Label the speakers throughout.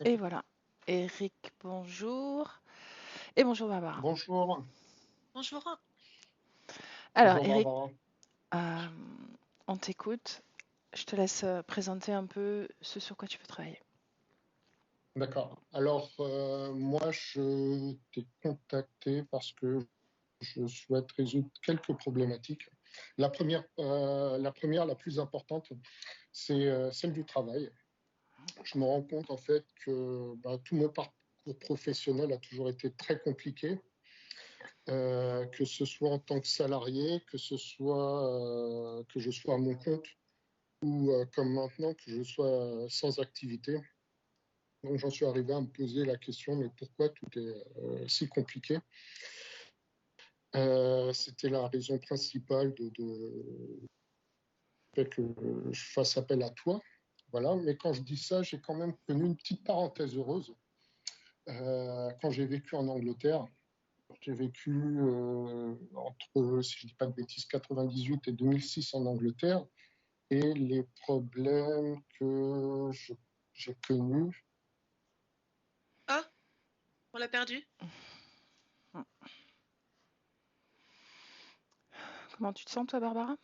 Speaker 1: Et voilà. Eric, bonjour. Et bonjour Barbara.
Speaker 2: Bonjour,
Speaker 1: Bonjour. Alors,
Speaker 2: bonjour
Speaker 1: Eric,
Speaker 2: Barbara.
Speaker 1: euh, on t'écoute. Je te laisse présenter un peu ce sur quoi tu veux travailler.
Speaker 2: D'accord. Alors, moi, je t'ai contacté parce que je souhaite résoudre quelques problématiques. La plus importante, c'est celle du travail. Je me rends compte en fait que tout mon parcours professionnel a toujours été très compliqué, que ce soit en tant que salarié, que ce soit que je sois à mon compte ou comme maintenant que je sois sans activité. Donc j'en suis arrivé à me poser la question, mais pourquoi tout est si compliqué? C'était la raison principale de fait que je fasse appel à toi. Voilà. Mais quand je dis ça, j'ai quand même connu une petite parenthèse heureuse. Quand j'ai vécu en Angleterre, j'ai vécu entre, si je ne dis pas de bêtises, 98 et 2006 en Angleterre. Et les problèmes que j'ai connus.
Speaker 3: Oh, on l'a perdu.
Speaker 1: Comment tu te sens, toi, Barbara?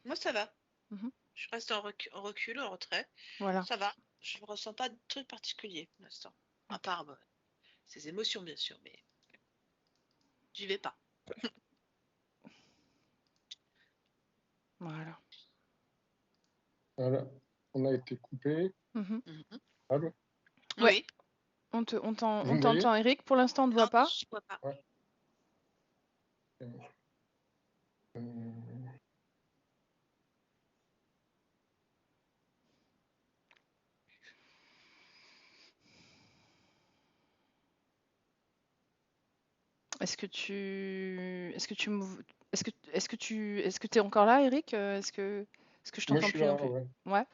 Speaker 3: Moi, ça va.
Speaker 1: Mhm.
Speaker 3: Je reste en recul, en retrait.
Speaker 1: Voilà.
Speaker 3: Ça va. Je ne ressens pas de truc particulier pour l'instant. À part ces émotions, bien sûr, mais j'y vais pas.
Speaker 1: Voilà.
Speaker 2: Voilà. On a été coupé.
Speaker 1: Mhm.
Speaker 3: Mhm.
Speaker 2: Allô?
Speaker 1: Ouais,
Speaker 3: Oui.
Speaker 1: on
Speaker 2: Vous me voyez?
Speaker 1: t'entend, Eric. Pour l'instant, on ne te voit
Speaker 3: Non,
Speaker 1: pas.
Speaker 3: je vois pas.
Speaker 2: Ouais. Euh,
Speaker 1: Est-ce que tu, est-ce que tu, mou- est-ce que tu es encore là, Eric? Est-ce que je
Speaker 2: Moi, je
Speaker 1: t'entends
Speaker 2: suis
Speaker 1: plus non
Speaker 2: là,
Speaker 1: plus?
Speaker 2: ouais.
Speaker 1: Ouais.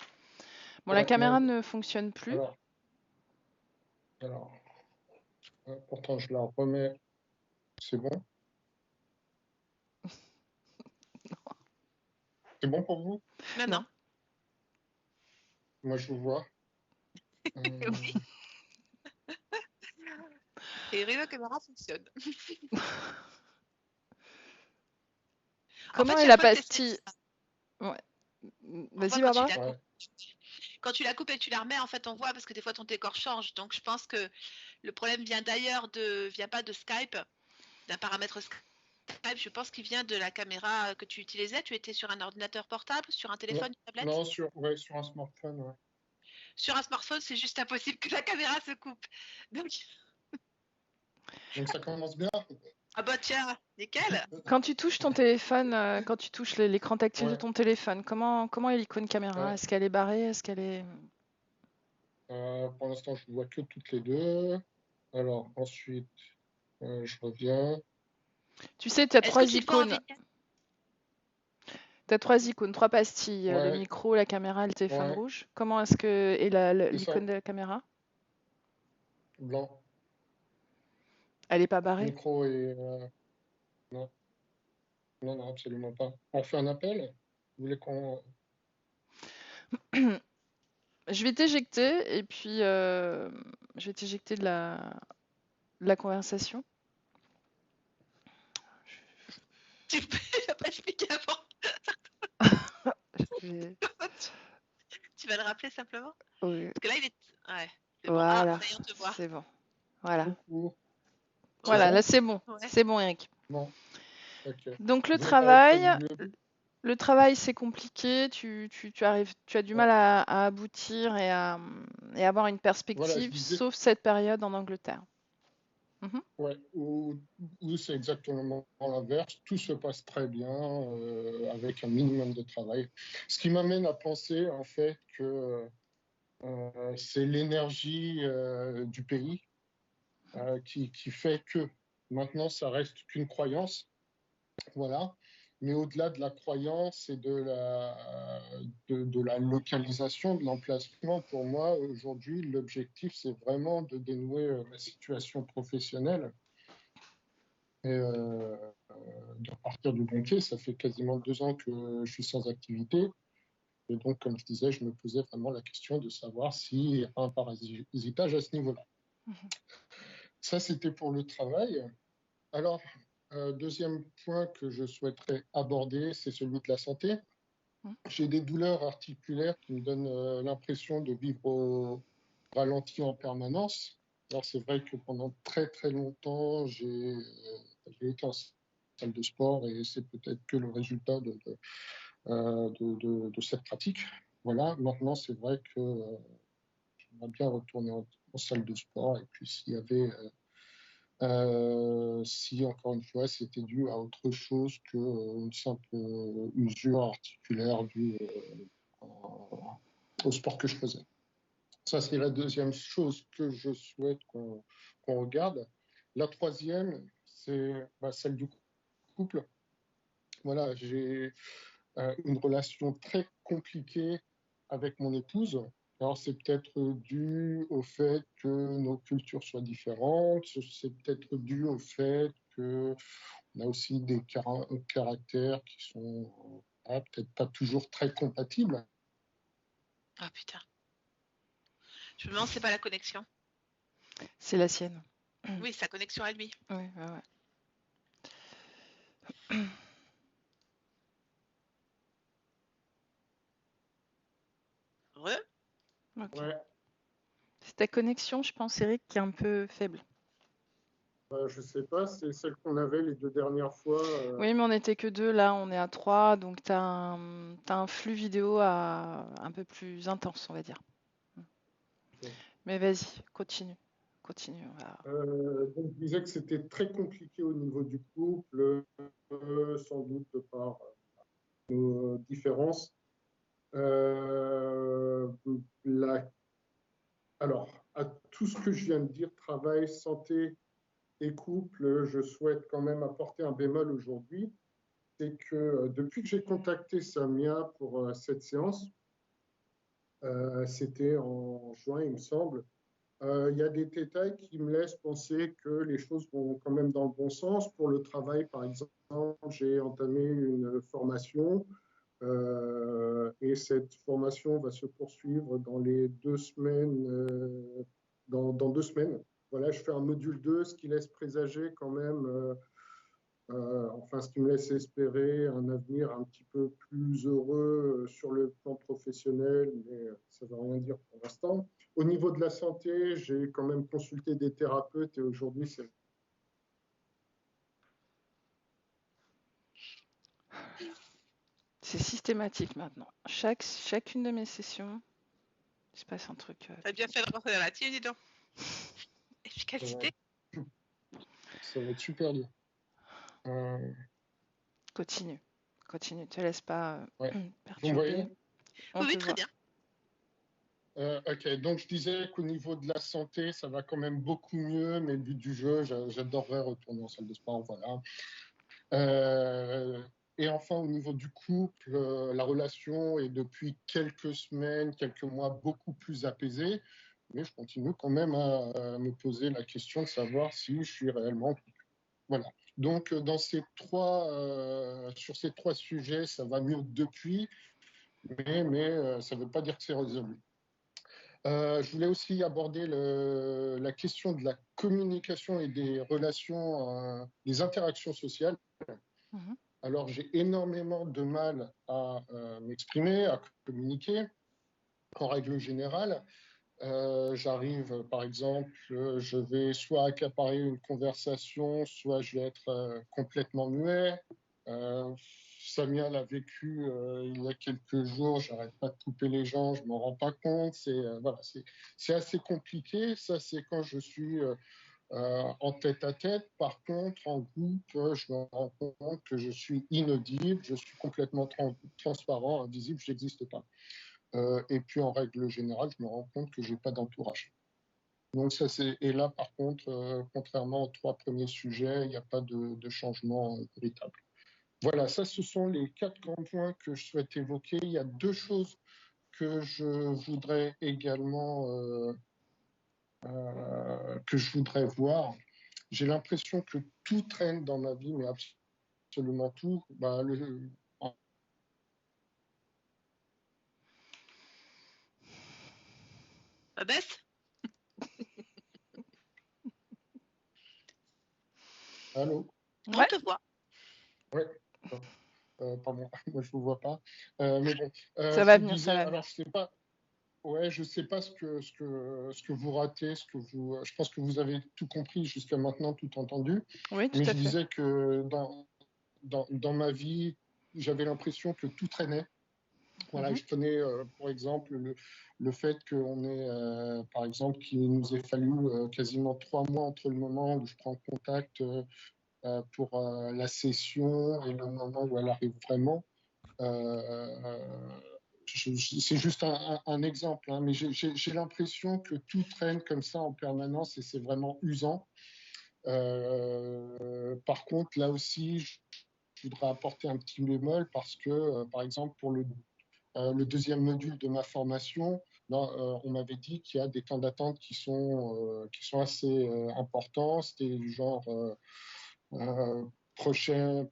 Speaker 1: Bon, la
Speaker 2: Ouais, moi,
Speaker 1: caméra ne fonctionne plus.
Speaker 2: alors, alors pourtant, je la remets. C'est bon? C'est bon pour vous?
Speaker 3: Non,
Speaker 1: Non.
Speaker 3: non.
Speaker 2: Moi, je vous vois.
Speaker 3: Oui. Et Riva Camera fonctionne. En
Speaker 1: Comment
Speaker 3: fait,
Speaker 1: est
Speaker 3: chaque
Speaker 1: la
Speaker 3: fois que tu essaies
Speaker 1: pastille? Ouais.
Speaker 3: on voit
Speaker 1: Vas-y,
Speaker 3: quand tu
Speaker 1: Barbara.
Speaker 3: la coupes.
Speaker 2: Ouais.
Speaker 3: Quand tu la coupes et que tu la remets, en fait, on voit parce que des fois ton décor change. Donc, je pense que le problème vient d'ailleurs, vient pas de Skype, d'un paramètre Skype. Je pense qu'il vient de la caméra que tu utilisais. Tu étais sur un ordinateur portable, sur un
Speaker 2: Non,
Speaker 3: téléphone, une tablette?
Speaker 2: non, sur un smartphone, ouais.
Speaker 3: Sur un smartphone, c'est juste impossible que la caméra se coupe. Donc,
Speaker 2: Donc, ça commence bien.
Speaker 3: ah bah tiens, nickel.
Speaker 1: Quand tu touches ton téléphone, quand tu touches l'écran tactile de
Speaker 2: Ouais,
Speaker 1: ton téléphone, comment est l'icône caméra?
Speaker 2: ouais.
Speaker 1: Est-ce qu'elle est barrée? Est-ce qu'elle est...
Speaker 2: Pour l'instant, je ne vois que toutes les deux. Alors, ensuite, je reviens.
Speaker 1: Tu sais, tu as
Speaker 3: Est-ce que
Speaker 1: trois
Speaker 3: tu le vois en
Speaker 1: icônes.
Speaker 3: vignette?
Speaker 1: Tu as trois icônes, trois pastilles. Le
Speaker 2: Ouais,
Speaker 1: micro, la caméra et le téléphone
Speaker 2: ouais,
Speaker 1: rouge. Comment est-ce que est
Speaker 2: c'est ça.
Speaker 1: l'icône de la caméra?
Speaker 2: Blanc.
Speaker 1: Elle n'est pas barrée?
Speaker 2: Micro et. Non, non, non, absolument pas. On fait un appel? Vous voulez qu'on.
Speaker 1: Je vais t'éjecter et puis je vais t'éjecter de la conversation.
Speaker 3: Tu n'as pas expliqué avant.
Speaker 1: Je vais-
Speaker 3: Tu vas le rappeler simplement?
Speaker 1: oui.
Speaker 3: Parce que là, il est. Ouais, c'est bon. Ah,
Speaker 1: Voilà,
Speaker 3: ça y est, on te voit.
Speaker 1: c'est bon. Voilà.
Speaker 2: Coucou. C'est
Speaker 1: Voilà,
Speaker 3: Ouais,
Speaker 1: là
Speaker 2: bon?
Speaker 1: c'est bon.
Speaker 3: ouais.
Speaker 1: C'est bon, Eric.
Speaker 2: Bon, ok.
Speaker 1: Donc
Speaker 2: Vous voulez qu'on reprenne du début?
Speaker 1: le travail c'est compliqué, tu as du mal
Speaker 2: Ouais.
Speaker 1: à aboutir et avoir une
Speaker 2: Voilà, je
Speaker 1: perspective,
Speaker 2: disais.
Speaker 1: sauf cette période en Angleterre. Mhm.
Speaker 2: Ouais, ou c'est exactement l'inverse. Tout se passe très bien avec un minimum de travail. Ce qui m'amène à penser en fait que c'est l'énergie du pays qui fait que maintenant ça reste qu'une croyance, voilà. Mais au-delà de la croyance et de la localisation, de l'emplacement, pour moi aujourd'hui l'objectif c'est vraiment de dénouer ma situation professionnelle et de partir du bon pied. Ça fait quasiment 2 ans que je suis sans activité. Et donc, comme je disais, je me posais vraiment la question de savoir s'il y a un parasitage à ce niveau-là. Ça, c'était pour le travail. Alors, deuxième point que je souhaiterais aborder, c'est celui de la santé. J'ai des douleurs articulaires qui me donnent l'impression de vivre au ralenti en permanence. Alors, c'est vrai que pendant très, très longtemps, j'ai été en salle de sport et c'est peut-être que le résultat de cette pratique. Voilà, maintenant, c'est vrai que j'aimerais bien retourner en salle de sport et puis s'il y avait si, encore une fois, c'était dû à autre chose qu'une simple usure articulaire due au sport que je faisais. Ça, c'est la deuxième chose que je souhaite qu'on regarde. La troisième, c'est celle du couple. Voilà, j'ai une relation très compliquée avec mon épouse. Alors, c'est peut-être dû au fait que nos cultures soient différentes, c'est peut-être dû au fait qu'on a aussi des caractères qui sont peut-être pas toujours très compatibles.
Speaker 3: Ah putain. Je me demande si c'est pas la connexion.
Speaker 1: C'est la sienne.
Speaker 3: Oui, sa connexion à lui.
Speaker 1: Oui, ouais.
Speaker 3: Re.
Speaker 1: Ok.
Speaker 2: Ouais,
Speaker 1: C'est ta connexion, je pense, Eric, qui est un peu faible.
Speaker 2: je sais pas, c'est celle qu'on avait les 2 dernières fois.
Speaker 1: Oui, mais on n'était que deux, là, on est à trois, donc t'as un flux vidéo un peu plus intense, on va dire. Mais vas-y, continue. Continue.
Speaker 2: Donc, je disais que c'était très compliqué au niveau du couple, sans doute de par nos différences. La Alors, à tout ce que je viens de dire, travail, santé et couple, je souhaite quand même apporter un bémol aujourd'hui. C'est que depuis que j'ai contacté Samia pour cette séance, c'était en juin, il me semble, il y a des détails qui me laissent penser que les choses vont quand même dans le bon sens. Pour le travail, par exemple, j'ai entamé une formation et cette formation va se poursuivre dans les 2 semaines, dans 2 semaines. Voilà, je fais un module 2, ce qui laisse présager quand même, enfin, ce qui me laisse espérer un avenir un petit peu plus heureux sur le plan professionnel, mais ça ne veut rien dire pour l'instant. Au niveau de la santé, j'ai quand même consulté des thérapeutes et aujourd'hui, c'est
Speaker 1: C'est systématique maintenant. Chacune de mes sessions, il se passe un truc.
Speaker 3: T'as bien fait de rentrer dans la tienne, dis donc. Efficacité.
Speaker 2: ça va être super dur.
Speaker 1: Continue. Continue. Te laisse pas
Speaker 2: Vous me voyez?
Speaker 1: perturber. On
Speaker 3: Oui,
Speaker 1: te
Speaker 3: très
Speaker 1: voit.
Speaker 3: bien.
Speaker 2: Ok, donc je disais qu'au niveau de la santé, ça va quand même beaucoup mieux, mais le but du jeu, j'adorerais retourner en salle de sport, voilà. Et enfin, au niveau du couple, la relation est depuis quelques semaines, quelques mois beaucoup plus apaisée, mais je continue quand même à me poser la question de savoir si je suis réellement en couple. Voilà. Donc, sur ces 3 sujets, ça va mieux depuis, mais ça ne veut pas dire que c'est résolu. Je voulais aussi aborder la question de la communication et des relations, des interactions sociales.
Speaker 1: Mhm.
Speaker 2: Alors, j'ai énormément de mal à m'exprimer, à communiquer. En règle générale, j'arrive, par exemple, je vais soit accaparer une conversation, soit je vais être complètement muet. Samia l'a vécu il y a quelques jours, j'arrête pas de couper les gens, je m'en rends pas compte. Voilà, c'est assez compliqué. Ça, c'est quand je suis en tête à tête. Par contre, en groupe, je me rends compte que je suis inaudible, je suis complètement transparent, invisible, je n'existe pas. Et puis, en règle générale, je me rends compte que je n'ai pas d'entourage. Donc, et là, par contre, contrairement aux 3 premiers sujets, il n'y a pas de changement véritable. Voilà, ça, ce sont les 4 grands points que je souhaite évoquer. Il y a 2 choses que je voudrais également voir. J'ai l'impression que tout traîne dans ma vie, mais absolument tout.
Speaker 3: Baisse.
Speaker 2: Allô?
Speaker 3: On
Speaker 1: Ouais,
Speaker 3: te voit.
Speaker 2: Ouais. Pardon, moi je vous vois pas. Mais bon,
Speaker 1: ça
Speaker 2: je
Speaker 1: va
Speaker 2: vous
Speaker 1: venir, ça
Speaker 2: disais,
Speaker 1: va venir.
Speaker 2: alors je sais pas, ouais, je sais pas ce que vous ratez, je pense que vous avez tout compris jusqu'à maintenant, tout entendu.
Speaker 1: Oui,
Speaker 2: Mais
Speaker 1: tout à
Speaker 2: je
Speaker 1: fait.
Speaker 2: disais que dans ma vie, j'avais l'impression que tout traînait. Voilà,
Speaker 1: Mhm.
Speaker 2: je prenais pour exemple le fait qu'on ait, par exemple, qu'il nous ait fallu quasiment 3 mois entre le moment où je prends contact pour la session et le moment où elle arrive vraiment. Euh, c'est juste un exemple, hein, mais j'ai l'impression que tout traîne comme ça en permanence et c'est vraiment usant. Par contre, là aussi, je voudrais apporter un petit bémol parce que, par exemple, pour le deuxième module de ma formation, là, on m'avait dit qu'il y a des temps d'attente qui sont assez importants. C'était du genre euh, prochain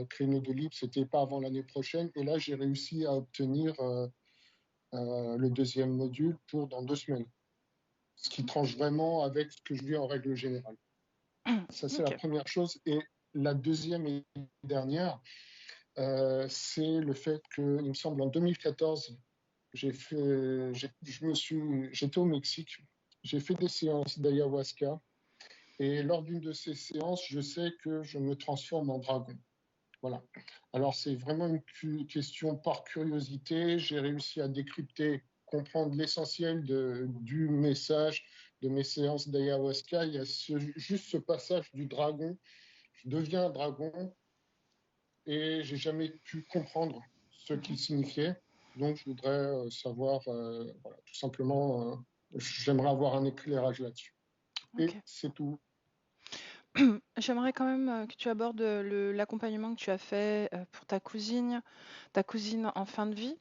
Speaker 2: créneau de libre, c'était pas avant l'année prochaine. Et là, j'ai réussi à obtenir le deuxième module pour dans 2 semaines, ce qui tranche vraiment avec ce que je vis en règle générale. Ça, c'est la
Speaker 1: Ok.
Speaker 2: première chose. Et la deuxième et dernière, c'est le fait que, il me semble, en 2014, j'étais au Mexique, j'ai fait des séances d'ayahuasca et lors d'une de ces séances, je sais que je me transforme en dragon. Voilà. Alors c'est vraiment une question par curiosité. J'ai réussi à décrypter, comprendre l'essentiel du message de mes séances d'ayahuasca. Il y a juste ce passage du dragon. Je deviens un dragon et j'ai jamais pu comprendre ce qu'il signifiait. Donc, je voudrais savoir, voilà, tout simplement, j'aimerais avoir un éclairage là-dessus.
Speaker 1: Ok.
Speaker 2: Et c'est tout.
Speaker 1: J'aimerais quand même que tu abordes l'accompagnement que tu as fait pour ta cousine en fin de vie.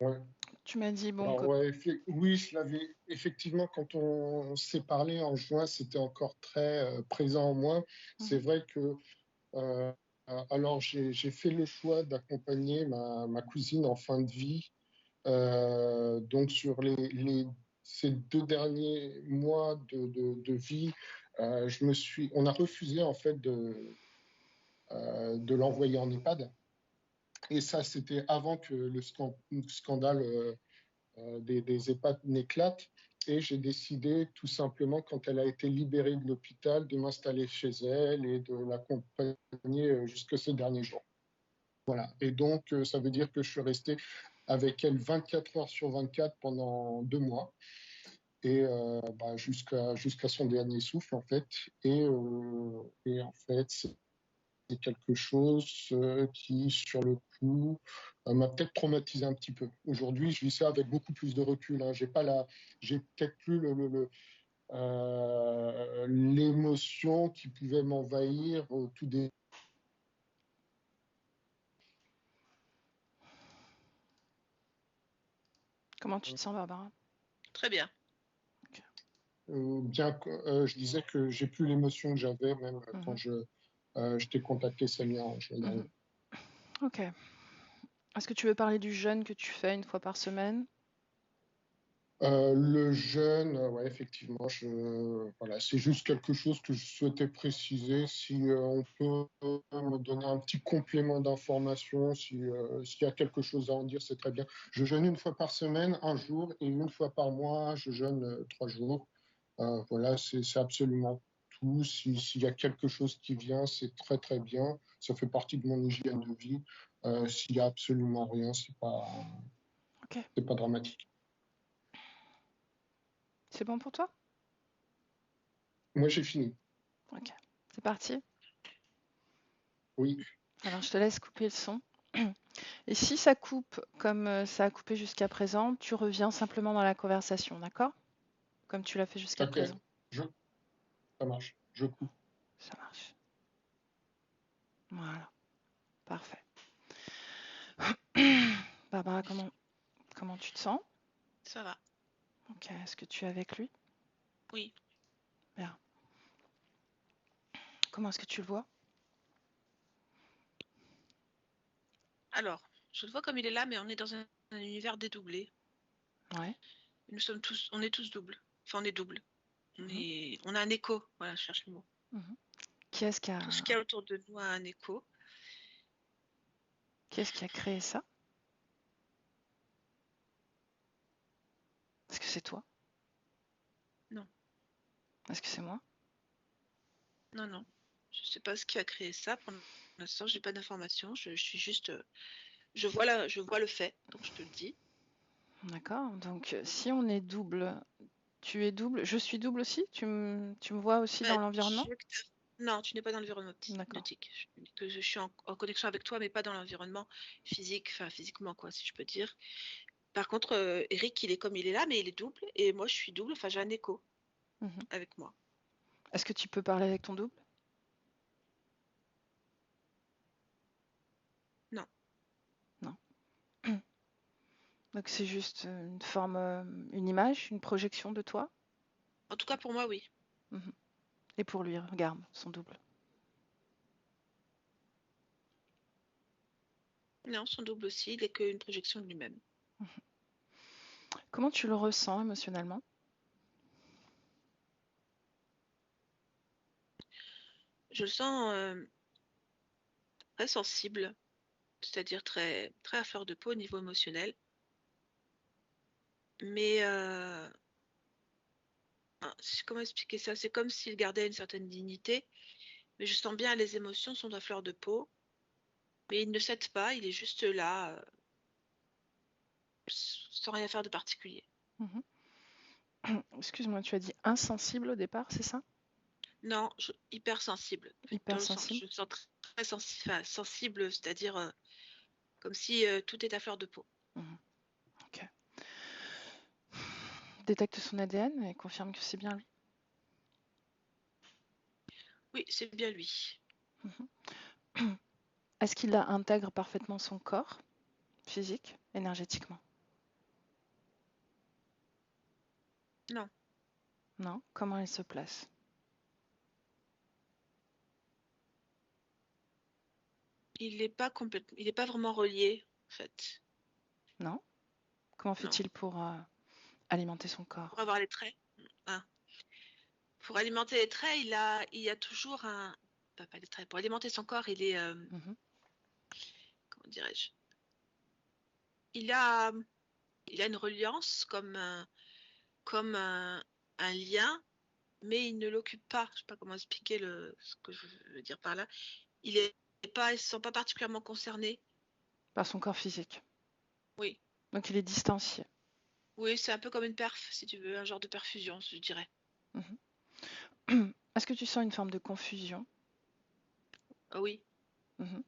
Speaker 2: Ouais.
Speaker 1: Tu m'as dit, bon,
Speaker 2: Alors, ouais, oui, je l'avais effectivement, quand on s'est parlé en juin, c'était encore très présent en moi. C'est
Speaker 1: Mhm.
Speaker 2: vrai que, euh, alors, j'ai fait le choix d'accompagner ma cousine en fin de vie. Donc, sur ces 2 derniers mois de vie, on a refusé en fait de l'envoyer en EHPAD. Et ça, c'était avant que le scandale des EHPAD n'éclate. Et j'ai décidé tout simplement, quand elle a été libérée de l'hôpital, de m'installer chez elle et de l'accompagner jusque ces derniers jours. Voilà. Et donc, ça veut dire que je suis resté avec elle 24 heures sur 24 pendant 2 mois et jusqu'à son dernier souffle, en fait. Et en fait, c'est quelque chose qui, sur le coup, m'a peut-être traumatisé un petit peu. Aujourd'hui, je vis ça avec beaucoup plus de recul, hein. J'ai peut-être plus l'émotion qui pouvait m'envahir au tout début.
Speaker 1: Comment tu te sens, Barbara?
Speaker 3: Très bien.
Speaker 2: Bien que je disais que j'ai plus l'émotion que j'avais même quand
Speaker 1: Mhm.
Speaker 2: je t'ai contacté, Samia, en juin
Speaker 1: Mhm.
Speaker 2: dernier.
Speaker 1: Ok. Est-ce que tu veux parler du jeûne que tu fais une fois par semaine?
Speaker 2: Le jeûne, ouais, effectivement, voilà, c'est juste quelque chose que je souhaitais préciser. Si on peut me donner un petit complément d'information, s'il y a quelque chose à en dire, c'est très bien. Je jeûne une fois par semaine, un jour, et une fois par mois, je jeûne 3 jours. Voilà, c'est absolument tout. S'il y a quelque chose qui vient, c'est très très bien. Ça fait partie de mon hygiène de vie. S'il y a absolument rien,
Speaker 1: Ok.
Speaker 2: c'est pas dramatique.
Speaker 1: C'est bon pour toi?
Speaker 2: Moi, j'ai fini.
Speaker 1: Ok. C'est parti.
Speaker 2: Oui.
Speaker 1: Alors, je te laisse couper le son. Et si ça coupe comme ça a coupé jusqu'à présent, tu reviens simplement dans la conversation, d'accord? Comme tu l'as fait jusqu'à
Speaker 2: Ok,
Speaker 1: présent.
Speaker 2: je, ça marche. Je coupe.
Speaker 1: Ça marche. Voilà. Parfait. Barbara, comment tu te sens?
Speaker 3: Ça va.
Speaker 1: Ok. Est-ce que tu es avec lui?
Speaker 3: Oui.
Speaker 1: Bien. Comment est-ce que tu le vois?
Speaker 3: Alors, je le vois comme il est là, mais on est dans un univers dédoublé.
Speaker 1: Ouais.
Speaker 3: On est tous doubles. Enfin, on est double.
Speaker 1: Mhm.
Speaker 3: On a un écho. Voilà, je cherche le mot.
Speaker 1: Mhm. Qui est-ce qui a...
Speaker 3: Tout ce qu'il y a autour de nous a un écho.
Speaker 1: Qui est-ce qui a créé ça? Est-ce que c'est toi?
Speaker 3: Non,
Speaker 1: Est-ce que c'est moi?
Speaker 3: non, non. Je sais pas ce qui a créé ça. Pour l'instant, j'ai pas d'informations. Je suis juste, je vois le fait, donc je te le dis.
Speaker 1: D'accord. Donc, si on est double, tu es double, je suis double aussi? Tu me vois aussi
Speaker 3: Bah,
Speaker 1: dans l'environnement?
Speaker 3: Non, tu n'es pas dans l'environnement
Speaker 1: D'accord.
Speaker 3: nautique. Je suis en connexion avec toi, mais pas dans l'environnement physique, enfin physiquement quoi, si je peux dire. Par contre, Eric, il est comme il est là, mais il est double, et moi je suis double. Enfin, j'ai un écho
Speaker 1: Mhm.
Speaker 3: avec moi.
Speaker 1: Est-ce que tu peux parler avec ton double?
Speaker 3: Non.
Speaker 1: Non. Donc, c'est juste une forme, une image, une projection de toi?
Speaker 3: En tout cas, pour moi, oui.
Speaker 1: Mhm. Et pour lui, regarde, son double.
Speaker 3: Non, son double aussi, il est qu'une projection de lui-même.
Speaker 1: Comment tu le ressens émotionnellement?
Speaker 3: Je le sens très sensible, c'est-à-dire très, très à fleur de peau au niveau émotionnel. Mais comment expliquer ça? C'est comme s'il gardait une certaine dignité, mais je sens bien les émotions sont à fleur de peau, mais il ne cède pas, il est juste là, sans rien faire de particulier.
Speaker 1: Mhm. Excuse-moi, tu as dit insensible au départ, c'est ça?
Speaker 3: Non, hypersensible. Dans le sens,
Speaker 1: Hypersensible?
Speaker 3: je me sens très sensible, c'est-à-dire comme si tout est à fleur de peau.
Speaker 1: Mhm. Ok. Détecte son ADN et confirme que c'est bien lui.
Speaker 3: Oui, c'est bien lui.
Speaker 1: Mhm. Est-ce qu'il intègre parfaitement son corps physique, énergétiquement?
Speaker 3: Non,
Speaker 1: Non. Comment il se place?
Speaker 3: il n'est pas complètement, il n'est pas vraiment relié, en fait.
Speaker 1: Non. Comment
Speaker 3: Non,
Speaker 1: fait-il pour alimenter son corps?
Speaker 3: pour avoir les traits. Hein. Pour alimenter les traits, il y a toujours un, pas les traits. Pour alimenter son corps,
Speaker 1: Mhm.
Speaker 3: comment dirais-je, il a, il a une reliance comme un lien, mais il ne l'occupe pas. Je ne sais pas comment expliquer ce que je veux dire par là. Il se sent pas particulièrement concerné.
Speaker 1: Par son corps physique.
Speaker 3: Oui,
Speaker 1: Donc il est distancié.
Speaker 3: oui, c'est un peu comme une perf, si tu veux, un genre de perfusion, je dirais.
Speaker 1: Mhm. Est-ce que tu sens une forme de confusion?
Speaker 3: Ah oui,
Speaker 1: Mhm.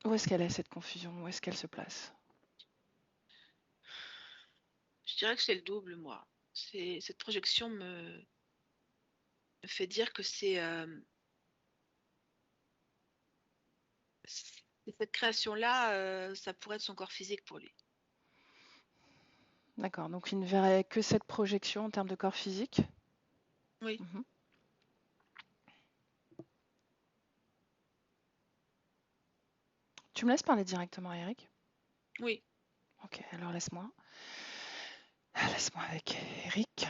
Speaker 1: Où est-ce qu'elle est cette confusion? Où est-ce qu'elle se place?
Speaker 3: je dirais que c'est le double, moi. Cette projection me fait dire que cette création-là, ça pourrait être son corps physique pour lui.
Speaker 1: D'accord, donc il ne verrait que cette projection en termes de corps physique.
Speaker 3: Oui,
Speaker 1: Mhm. Tu me laisses parler directement à Eric?
Speaker 3: oui.
Speaker 1: Ok, alors laisse-moi. Laisse-moi avec Eric.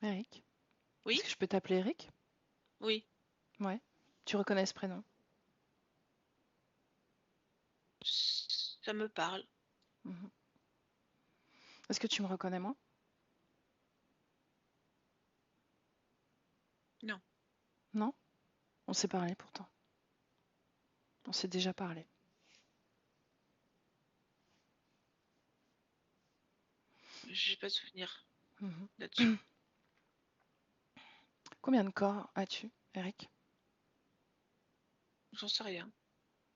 Speaker 1: Eric, est-ce
Speaker 3: Oui,
Speaker 1: que je peux t'appeler Eric?
Speaker 3: oui.
Speaker 1: Ouais. Tu reconnais ce prénom?
Speaker 3: Ça me parle.
Speaker 1: Mhm. Est-ce que tu me reconnais moi?
Speaker 3: Non,
Speaker 1: Non? On s'est parlé pourtant. On s'est déjà parlé.
Speaker 3: j'ai pas de souvenir
Speaker 1: Mhm.
Speaker 3: là-dessus.
Speaker 1: Combien de corps as-tu, Eric?
Speaker 3: J'en sais rien.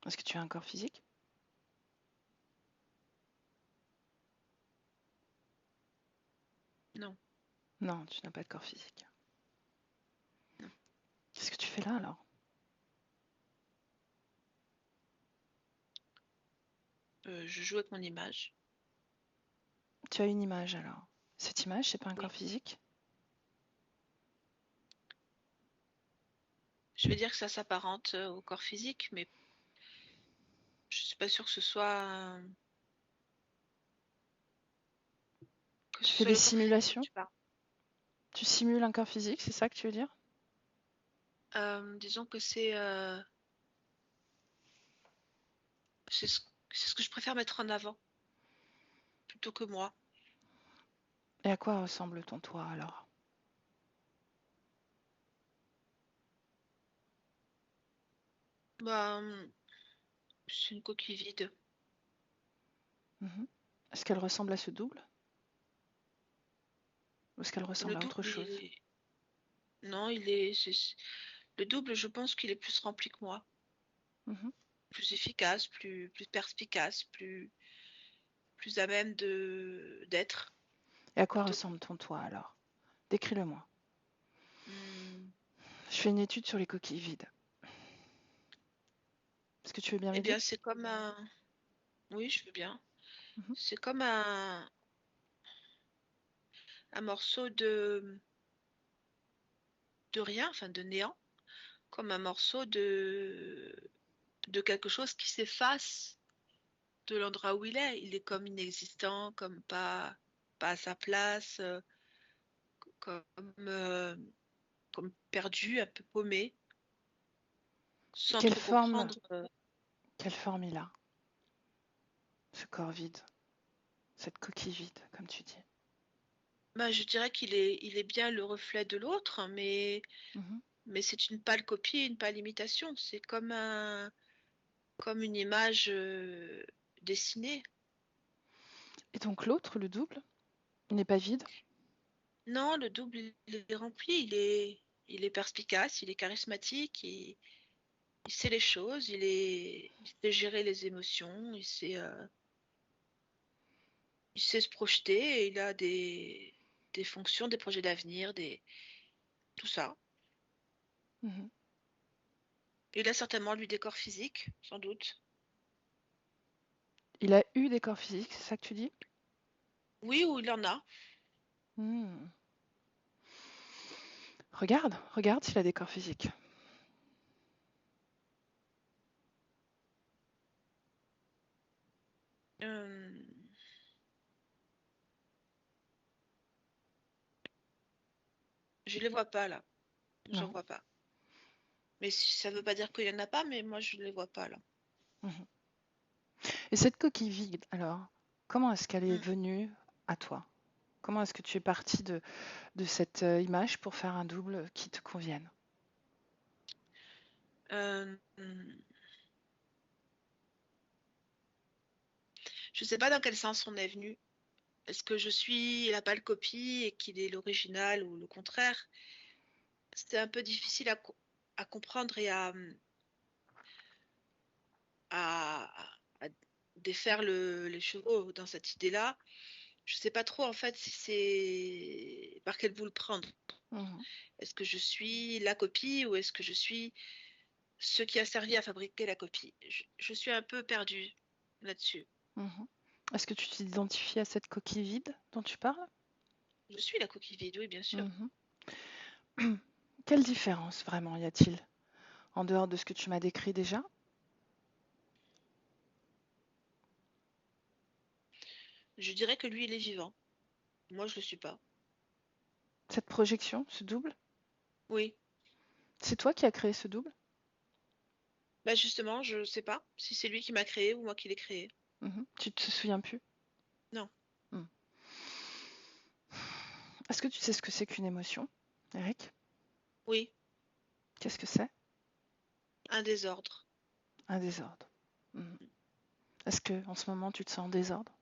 Speaker 1: Est-ce que tu as un corps physique?
Speaker 3: Non,
Speaker 1: Non, tu n'as pas de corps physique.
Speaker 3: non.
Speaker 1: Qu'est-ce que tu fais là alors?
Speaker 3: Je joue avec mon image.
Speaker 1: Tu as une image alors. Cette image, c'est pas un corps
Speaker 3: Oui.
Speaker 1: physique?
Speaker 3: Je vais dire que ça s'apparente au corps physique, mais Je suis pas sûre que ce soit
Speaker 1: Tu fais des
Speaker 3: le corps physique dont
Speaker 1: simulations?
Speaker 3: tu parles.
Speaker 1: Tu simules un corps physique, c'est ça que tu veux dire?
Speaker 3: Disons que c'est ce que je préfère mettre en avant plutôt que moi.
Speaker 1: Et à quoi ressemble ton toit alors?
Speaker 3: Bah, c'est une coquille vide.
Speaker 1: Mhm. Est-ce qu'elle ressemble à ce double? Ou est-ce qu'elle
Speaker 3: Le
Speaker 1: ressemble à autre
Speaker 3: double,
Speaker 1: chose?
Speaker 3: non, le double, je pense qu'il est plus rempli que moi,
Speaker 1: Mhm.
Speaker 3: plus efficace, plus perspicace, plus à même d'être
Speaker 1: Et à quoi
Speaker 3: plutôt que
Speaker 1: ressemble ton toit alors? Décris-le-moi.
Speaker 3: Hmm,
Speaker 1: Je fais une étude sur les coquilles vides. Est-ce que tu veux bien
Speaker 3: eh
Speaker 1: m'aider?
Speaker 3: bien, c'est comme un. Oui, je veux bien.
Speaker 1: Mhm.
Speaker 3: C'est comme un morceau de rien, enfin de néant, comme un morceau de quelque chose qui s'efface de l'endroit où il est. Il est comme inexistant, comme pas à sa place, comme, euh, comme perdu, un peu paumé,
Speaker 1: Et
Speaker 3: sans trop comprendre.
Speaker 1: quelle forme il a, ce corps vide, cette coquille vide, comme tu dis?
Speaker 3: Bah, je dirais il est bien le reflet de l'autre,
Speaker 1: Mhm.
Speaker 3: mais c'est une pâle copie, une pâle imitation. C'est comme une image dessinée.
Speaker 1: Et donc l'autre, le double, il n'est pas vide?
Speaker 3: Non, le double, il est rempli, il est perspicace, il est charismatique, il sait les choses, il sait gérer les émotions, il sait se projeter et il a des fonctions, des projets d'avenir, tout ça.
Speaker 1: Mhm.
Speaker 3: Il a certainement, lui, des corps physiques, sans doute.
Speaker 1: Il a eu des corps physiques, c'est ça que tu dis?
Speaker 3: Oui, ou il en a.
Speaker 1: Hmm. Regarde s'il a des corps physiques.
Speaker 3: Euh, je les vois pas, là. J'en
Speaker 1: Non.
Speaker 3: vois pas. Mais ça veut pas dire qu'il y en a pas, mais moi, je les vois pas, là.
Speaker 1: Mhm. Et cette coquille vide, alors, comment est-ce qu'elle est
Speaker 3: Mm.
Speaker 1: venue à toi? Comment est-ce que tu es parti de cette image pour faire un double qui te convienne?
Speaker 3: Euh, je sais pas dans quel sens on est venu. Est-ce que je suis la pâle copie et qu'il est l'original ou le contraire? C'est un peu difficile à comprendre et à, à défaire les chevaux dans cette idée-là. Je sais pas trop en fait si c'est par quel bout le prendre.
Speaker 1: Mhm.
Speaker 3: Est-ce que je suis la copie ou est-ce que je suis ce qui a servi à fabriquer la copie? Je suis un peu perdue là-dessus.
Speaker 1: Mhm. Est-ce que tu t'identifies à cette coquille vide dont tu parles?
Speaker 3: Je suis la coquille vide, oui, bien sûr.
Speaker 1: Mhm. Quelle différence vraiment y a-t-il en dehors de ce que tu m'as décrit déjà?
Speaker 3: Je dirais que lui, il est vivant. Moi, je le suis pas.
Speaker 1: Cette projection, ce double?
Speaker 3: Oui.
Speaker 1: C'est toi qui as créé ce double?
Speaker 3: Bah justement, je sais pas si c'est lui qui m'a créé ou moi qui l'ai créé.
Speaker 1: Mhm. Tu te souviens plus?
Speaker 3: Non.
Speaker 1: Mhm. Est-ce que tu sais ce que c'est qu'une émotion, Eric?
Speaker 3: Oui.
Speaker 1: Qu'est-ce que c'est?
Speaker 3: Un désordre.
Speaker 1: Un désordre. Mhm. Est-ce que en ce moment tu te sens en désordre?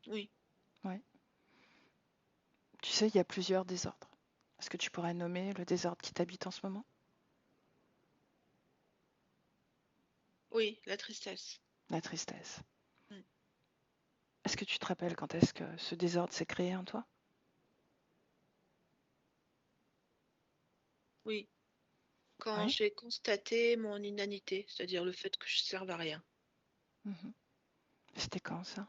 Speaker 3: Oui.
Speaker 1: Oui. Tu sais, il y a plusieurs désordres. Est-ce que tu pourrais nommer le désordre qui t'habite en ce moment?
Speaker 3: Oui, la tristesse.
Speaker 1: La tristesse.
Speaker 3: Mm.
Speaker 1: Est-ce que tu te rappelles quand est-ce que ce désordre s'est créé en toi?
Speaker 3: Oui. Quand
Speaker 1: Oui.
Speaker 3: j'ai constaté mon inanité, c'est-à-dire le fait que je serve à rien.
Speaker 1: Mhm. C'était quand ça?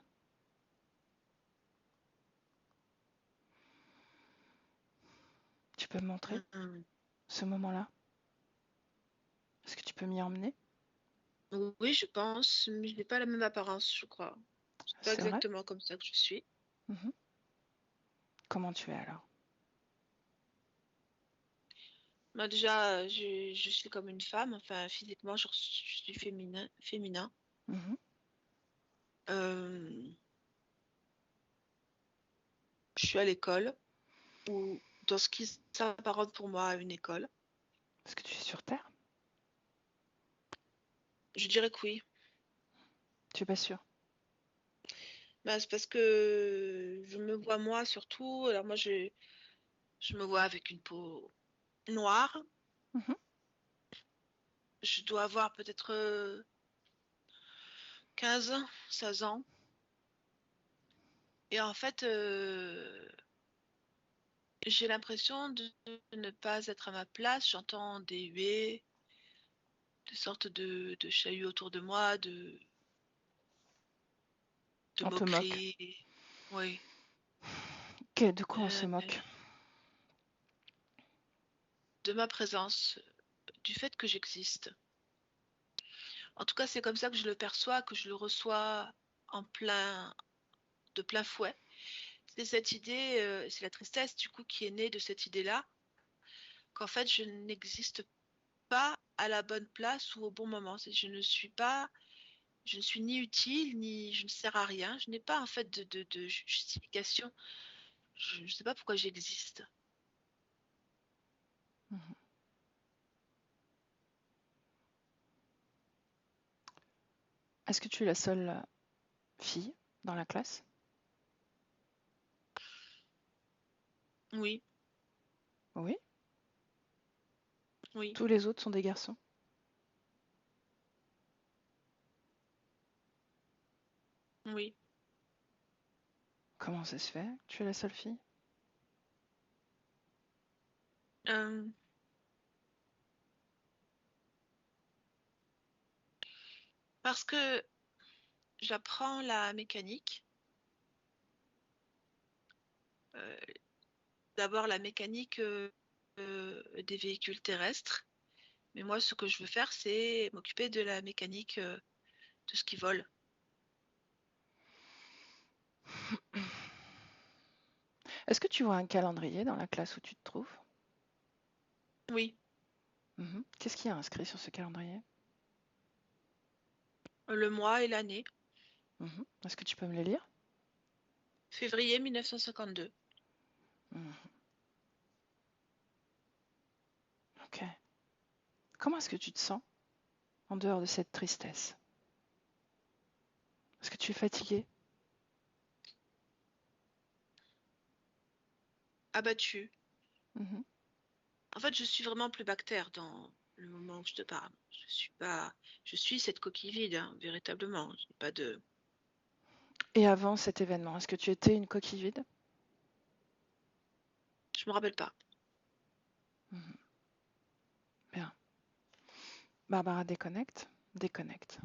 Speaker 1: Tu peux me montrer
Speaker 3: Mm.
Speaker 1: ce moment-là? Est-ce que tu peux m'y emmener?
Speaker 3: Oui, je pense, mais je n'ai pas la même apparence, je crois. C'est pas
Speaker 1: C'est vrai?
Speaker 3: exactement comme ça que je suis.
Speaker 1: Mhm. Comment tu es alors?
Speaker 3: Moi, déjà, je suis comme une femme. Enfin, physiquement, je suis féminin.
Speaker 1: Mhm.
Speaker 3: Euh, je suis à l'école, ou dans ce qui s'apparente pour moi à une école.
Speaker 1: Est-ce que tu es sur Terre?
Speaker 3: Je dirais que oui.
Speaker 1: Tu es pas sûr?
Speaker 3: Bah, c'est parce que je me vois moi surtout. Alors moi, je me vois avec une peau noire.
Speaker 1: Mhm.
Speaker 3: Je dois avoir peut-être 15, 16 ans. Et en fait, j'ai l'impression de ne pas être à ma place. J'entends des huées, des sortes de chahuts autour de moi, de
Speaker 1: On te moque.
Speaker 3: moqueries. Oui.
Speaker 1: De quoi on se
Speaker 3: Euh,
Speaker 1: moque?
Speaker 3: de ma présence, du fait que j'existe. En tout cas, c'est comme ça que je le perçois, que je le reçois de plein fouet. C'est cette idée, c'est la tristesse du coup qui est née de cette idée-là, qu'en fait je n'existe pas à la bonne place ou au bon moment. Je ne suis ni utile, ni je ne sers à rien. Je n'ai pas en fait de justification. Je ne sais pas pourquoi j'existe.
Speaker 1: Mhm. Est-ce que tu es la seule fille dans la classe?
Speaker 3: Oui,
Speaker 1: Oui.
Speaker 3: oui,
Speaker 1: Tous les autres sont des garçons?
Speaker 3: oui.
Speaker 1: Comment ça se fait? Tu es la seule fille?
Speaker 3: Euh, parce que j'apprends la mécanique. Euh, D'abord la mécanique des véhicules terrestres. Mais moi, ce que je veux faire, c'est m'occuper de la mécanique de ce qui vole.
Speaker 1: Est-ce que tu vois un calendrier dans la classe où tu te trouves?
Speaker 3: Oui,
Speaker 1: Mhm. Qu'est-ce qu'il y a inscrit sur ce calendrier?
Speaker 3: le mois et l'année.
Speaker 1: Mhm. Est-ce que tu peux me les lire?
Speaker 3: Février 1952.
Speaker 1: Mhm. Ok. Comment est-ce que tu te sens en dehors de cette tristesse? Est-ce que tu es fatiguée?
Speaker 3: Abattu.
Speaker 1: Mhm.
Speaker 3: En fait, je suis vraiment plus bactère dans le moment où je te parle. Je suis cette coquille vide, hein, véritablement. Je n'ai pas de.
Speaker 1: Et avant cet événement, est-ce que tu étais une coquille vide?
Speaker 3: Je me rappelle pas.
Speaker 1: Mhm. Bien. Barbara déconnecte, déconnecte,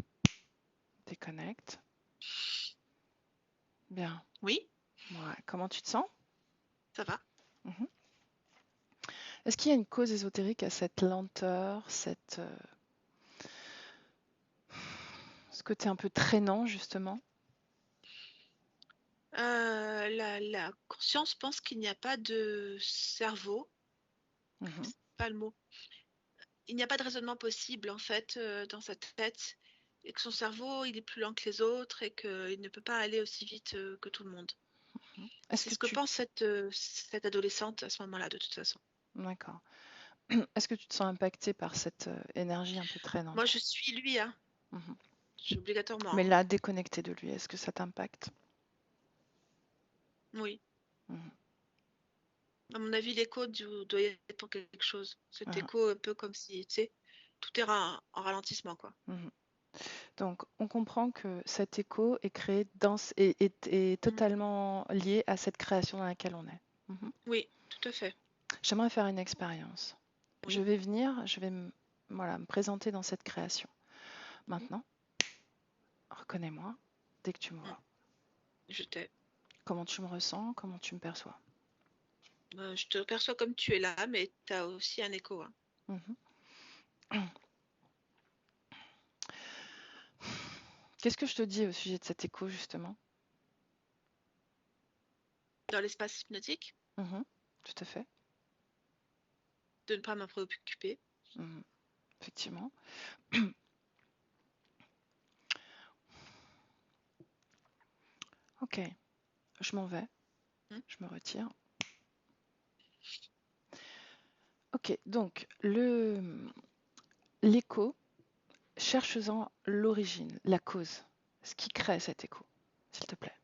Speaker 1: déconnecte. Bien.
Speaker 3: Oui,
Speaker 1: Ouais. Comment tu te sens?
Speaker 3: ça va.
Speaker 1: Mhm. Est-ce qu'il y a une cause ésotérique à cette lenteur, ce côté un peu traînant, justement?
Speaker 3: La conscience pense qu'il n'y a pas de cerveau.
Speaker 1: Mhm.
Speaker 3: C'est pas le mot. Il n'y a pas de raisonnement possible en fait dans sa tête et que son cerveau il est plus lent que les autres et qu'il ne peut pas aller aussi vite que tout le monde.
Speaker 1: Est-ce
Speaker 3: C'est
Speaker 1: que
Speaker 3: ce que
Speaker 1: tu...
Speaker 3: pense cette adolescente à ce moment-là de toute façon.
Speaker 1: D'accord. Est-ce que tu te sens impacté par cette énergie un peu
Speaker 3: Moi
Speaker 1: traînante?
Speaker 3: je suis lui, hein.
Speaker 1: Mhm.
Speaker 3: Obligatoirement,
Speaker 1: Mais
Speaker 3: hein.
Speaker 1: là, déconnecté de lui, est-ce que ça t'impacte?
Speaker 3: Oui.
Speaker 1: Mhm.
Speaker 3: À mon avis, l'écho doit y être pour quelque chose. Cet
Speaker 1: Mhm.
Speaker 3: écho un peu comme si, tu sais, tout est en ralentissement, quoi.
Speaker 1: Mhm. Donc, on comprend que cet écho est créé est
Speaker 3: Mhm.
Speaker 1: totalement lié à cette création dans laquelle on est. Mhm.
Speaker 3: Oui, tout à fait.
Speaker 1: J'aimerais faire une expérience. Je
Speaker 3: Oui.
Speaker 1: vais venir, voilà, me présenter dans cette création.
Speaker 3: Mhm.
Speaker 1: Maintenant, reconnais-moi dès que tu me
Speaker 3: Mhm.
Speaker 1: vois.
Speaker 3: Je t'ai.
Speaker 1: Comment tu me ressens, comment tu me perçois.
Speaker 3: Je te perçois comme tu es là, mais tu as aussi un écho, hein.
Speaker 1: Mhm. Qu'est-ce que je te dis au sujet de cet écho, justement?
Speaker 3: Dans l'espace hypnotique,
Speaker 1: Mhm, tout à fait.
Speaker 3: de ne pas m'en préoccuper.
Speaker 1: Mhm, effectivement. Ok, je m'en vais.
Speaker 3: Hmm.
Speaker 1: Je me retire. Ok, donc l'écho, cherche-en l'origine, la cause, ce qui crée cet écho, s'il te plaît.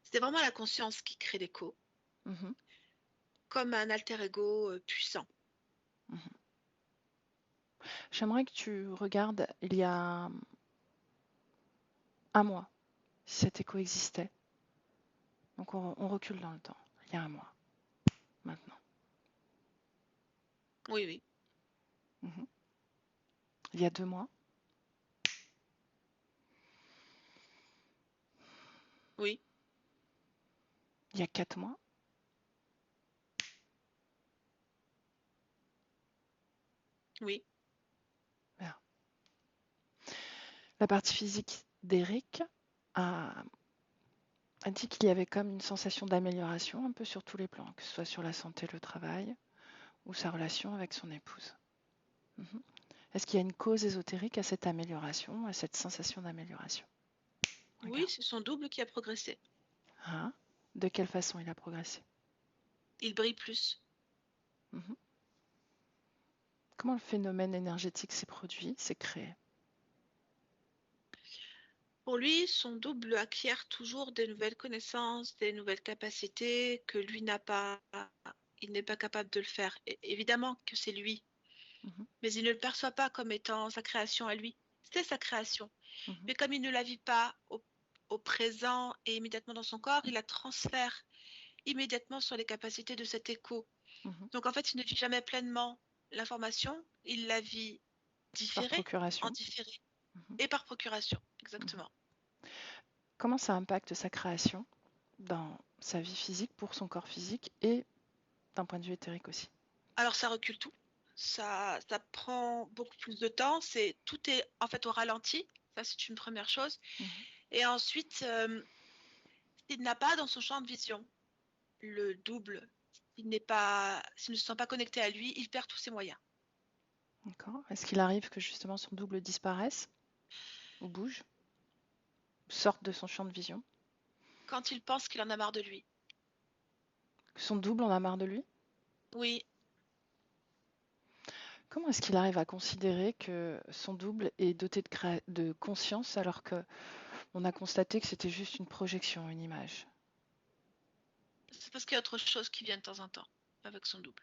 Speaker 3: C'est vraiment la conscience qui crée l'écho,
Speaker 1: Mhm,
Speaker 3: comme un alter ego puissant.
Speaker 1: mhm. J'aimerais que tu regardes il y a un mois, si cet écho existait. Donc on recule dans le temps. Il y a un mois, maintenant.
Speaker 3: Oui, oui,
Speaker 1: Mhm. Il y a 2 mois,
Speaker 3: oui,
Speaker 1: il y a 4 mois,
Speaker 3: oui.
Speaker 1: voilà. La partie physique d'Eric a dit qu'il y avait comme une sensation d'amélioration un peu sur tous les plans, que ce soit sur la santé, le travail ou sa relation avec son épouse. Mhm. Est-ce qu'il y a une cause ésotérique à cette amélioration, à cette sensation d'amélioration?
Speaker 3: Oui,
Speaker 1: Regarde.
Speaker 3: c'est son double qui a progressé.
Speaker 1: Hein? De quelle façon il a progressé?
Speaker 3: Il brille plus.
Speaker 1: Mhm. Comment le phénomène énergétique s'est produit, s'est créé?
Speaker 3: Pour lui, son double acquiert toujours des nouvelles connaissances, des nouvelles capacités que lui n'a pas. Il n'est pas capable de le faire. Évidemment que c'est lui,
Speaker 1: Mhm.
Speaker 3: mais il ne le perçoit pas comme étant sa création à lui. C'est sa création.
Speaker 1: Mhm.
Speaker 3: Mais comme il ne la vit pas au présent et immédiatement dans son corps, il la transfère immédiatement sur les capacités de cet écho.
Speaker 1: Mhm.
Speaker 3: Donc en fait, il ne vit jamais pleinement l'information, il la vit
Speaker 1: Par
Speaker 3: différée, en
Speaker 1: procuration.
Speaker 3: différé
Speaker 1: Mhm.
Speaker 3: et par procuration.
Speaker 1: Mhm.
Speaker 3: Exactement.
Speaker 1: Comment ça impacte sa création dans sa vie physique, pour son corps physique et d'un point de vue éthérique aussi?
Speaker 3: Alors ça recule tout. Ça prend beaucoup plus de temps. Tout est en fait au ralenti. Ça, c'est une première chose.
Speaker 1: Mhm.
Speaker 3: Et ensuite, s'il n'a pas dans son champ de vision le double, s'il ne se sent pas connecté à lui, il perd tous ses moyens.
Speaker 1: D'accord. Est-ce qu'il arrive que justement son double disparaisse ou bouge, sorte de son champ de vision?
Speaker 3: Quand il pense qu'il en a marre de lui.
Speaker 1: Que son double en a marre de lui?
Speaker 3: Oui,
Speaker 1: Comment est-ce qu'il arrive à considérer que son double est doté de conscience alors qu'on a constaté que c'était juste une projection, une image?
Speaker 3: c'est parce qu'il y a autre chose qui vient de temps en temps avec son double.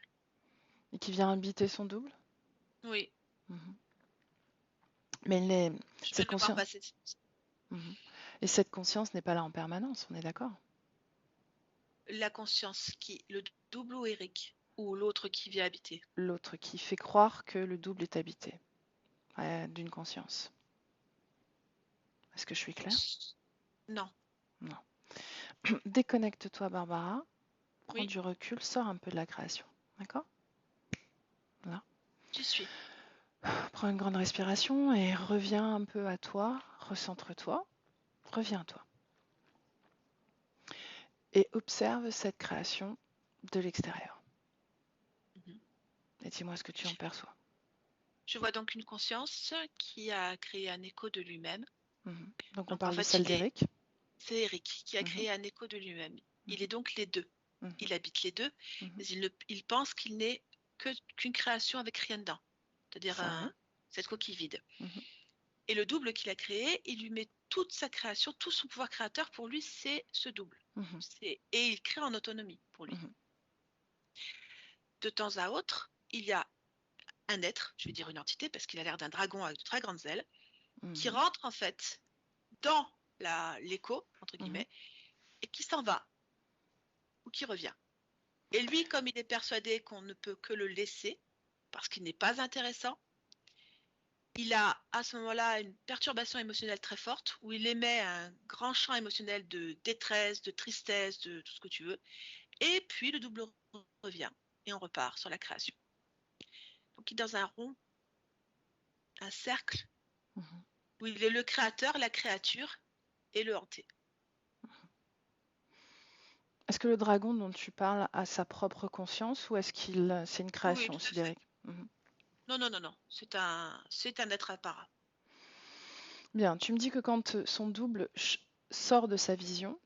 Speaker 1: Et qui vient habiter son double?
Speaker 3: Oui,
Speaker 1: Mhm. Mais
Speaker 3: je viens
Speaker 1: cette
Speaker 3: de le voir
Speaker 1: conscience,
Speaker 3: passer.
Speaker 1: mhm. Et cette conscience n'est pas là en permanence, on est d'accord?
Speaker 3: La conscience qui, le double ou Eric, ou l'autre qui vient habiter.
Speaker 1: L'autre qui fait croire que le double est habité d'une conscience. Est-ce que je suis claire?
Speaker 3: Non,
Speaker 1: Non. Déconnecte-toi, Barbara. Prends
Speaker 3: oui,
Speaker 1: du recul, sors un peu de la création. D'accord? Là.
Speaker 3: tu suis.
Speaker 1: Prends une grande respiration et reviens un peu à toi. Recentre-toi. Reviens à toi. Et observe cette création de l'extérieur.
Speaker 3: Mhm.
Speaker 1: Et dis-moi ce que tu en perçois.
Speaker 3: Je vois donc une conscience qui a créé un écho de lui-même.
Speaker 1: Mhm. Donc on
Speaker 3: Donc en
Speaker 1: parle de
Speaker 3: fait,
Speaker 1: celle d'Eric.
Speaker 3: c'est Eric qui a
Speaker 1: Mhm.
Speaker 3: créé un écho de lui-même. Il
Speaker 1: Mhm.
Speaker 3: est donc les deux.
Speaker 1: Mhm.
Speaker 3: Il habite les deux,
Speaker 1: Mhm.
Speaker 3: mais il pense qu'il n'est qu'une création avec rien dedans. C'est-à-dire
Speaker 1: Ouais.
Speaker 3: cette coquille vide.
Speaker 1: Mhm.
Speaker 3: Et le double qu'il a créé, il lui met toute sa création, tout son pouvoir créateur. Pour lui, c'est ce double.
Speaker 1: Mhm.
Speaker 3: Et il crée en autonomie pour lui.
Speaker 1: Mhm.
Speaker 3: De temps à autre, il y a un être, je vais dire une entité parce qu'il a l'air d'un dragon avec de très grandes ailes, qui
Speaker 1: Mhm.
Speaker 3: rentre en fait dans l'écho, entre
Speaker 1: Mhm.
Speaker 3: guillemets, et qui s'en va ou qui revient. Et lui, comme il est persuadé qu'on ne peut que le laisser, parce qu'il n'est pas intéressant, il a à ce moment-là une perturbation émotionnelle très forte, où il émet un grand champ émotionnel de détresse, de tristesse, de tout ce que tu veux, et puis le double revient, et on repart sur la création. Donc il est dans un rond, un cercle
Speaker 1: Mhm.
Speaker 3: où il est le créateur, la créature et le hanté.
Speaker 1: Est-ce que le dragon dont tu parles a sa propre conscience ou est-ce qu'il c'est une
Speaker 3: Oui, oui,
Speaker 1: création
Speaker 3: tout
Speaker 1: aussi
Speaker 3: à fait.
Speaker 1: d'Eric? Mhm.
Speaker 3: Non, non, non, non. C'est un être à part.
Speaker 1: Bien, tu me dis que quand son double sort de sa vision,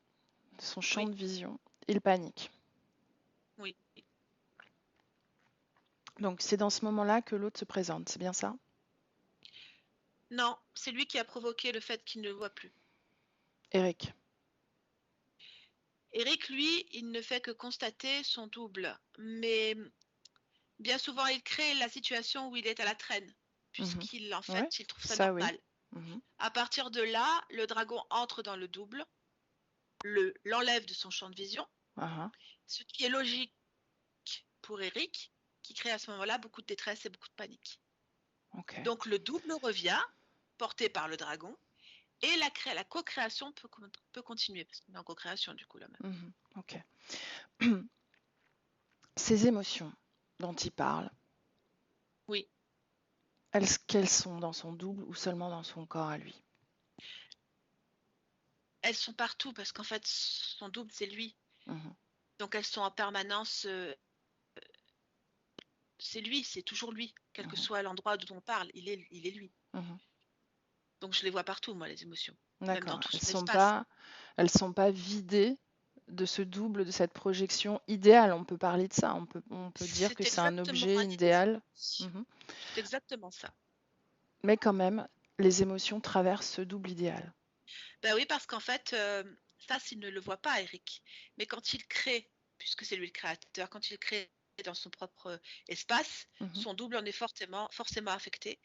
Speaker 1: de son champ
Speaker 3: Oui,
Speaker 1: de vision, il panique.
Speaker 3: oui.
Speaker 1: Donc c'est dans ce moment-là que l'autre se présente, c'est bien ça?
Speaker 3: Non, c'est lui qui a provoqué le fait qu'il ne le voit plus.
Speaker 1: Eric.
Speaker 3: Eric, lui, il ne fait que constater son double, mais bien souvent, il crée la situation où il est à la traîne,
Speaker 1: Mhm.
Speaker 3: puisqu'il en
Speaker 1: Ouais,
Speaker 3: fait, il trouve ça
Speaker 1: ça oui.
Speaker 3: normal.
Speaker 1: Mhm.
Speaker 3: À partir de là, le dragon entre dans le double, l'enlève de son champ de vision,
Speaker 1: Ah,
Speaker 3: ce qui est logique pour Eric, qui crée à ce moment-là beaucoup de détresse et beaucoup de panique.
Speaker 1: ok.
Speaker 3: Donc le double revient, porté par le dragon, et la co-création peut continuer, parce qu'on est en co-création du coup là même.
Speaker 1: Mhm. Ok. Ces émotions dont il parle,
Speaker 3: Oui,
Speaker 1: qu'elles sont dans son double ou seulement dans son corps à lui?
Speaker 3: elles sont partout, parce qu'en fait, son double, c'est lui.
Speaker 1: Mhm.
Speaker 3: Donc elles sont en permanence, c'est lui, c'est toujours lui, quel que
Speaker 1: Mhm.
Speaker 3: soit l'endroit dont on parle, il est lui.
Speaker 1: Mhm.
Speaker 3: Donc je les vois partout, moi, les émotions, même dans
Speaker 1: D'accord.
Speaker 3: tout son espace.
Speaker 1: Elles sont pas vidées de ce double, de cette projection idéale. On peut parler de ça. On peut dire que
Speaker 3: C'est
Speaker 1: c'est un
Speaker 3: exactement
Speaker 1: objet idéal. Mhm.
Speaker 3: c'est exactement ça.
Speaker 1: Mais quand même, les émotions traversent ce double idéal.
Speaker 3: Ben oui, parce qu'en fait, ça, s'il ne le voit pas, Eric. Mais quand il crée, puisque c'est lui le créateur, quand il crée dans son propre espace,
Speaker 1: Mhm.
Speaker 3: son double en est forcément affecté.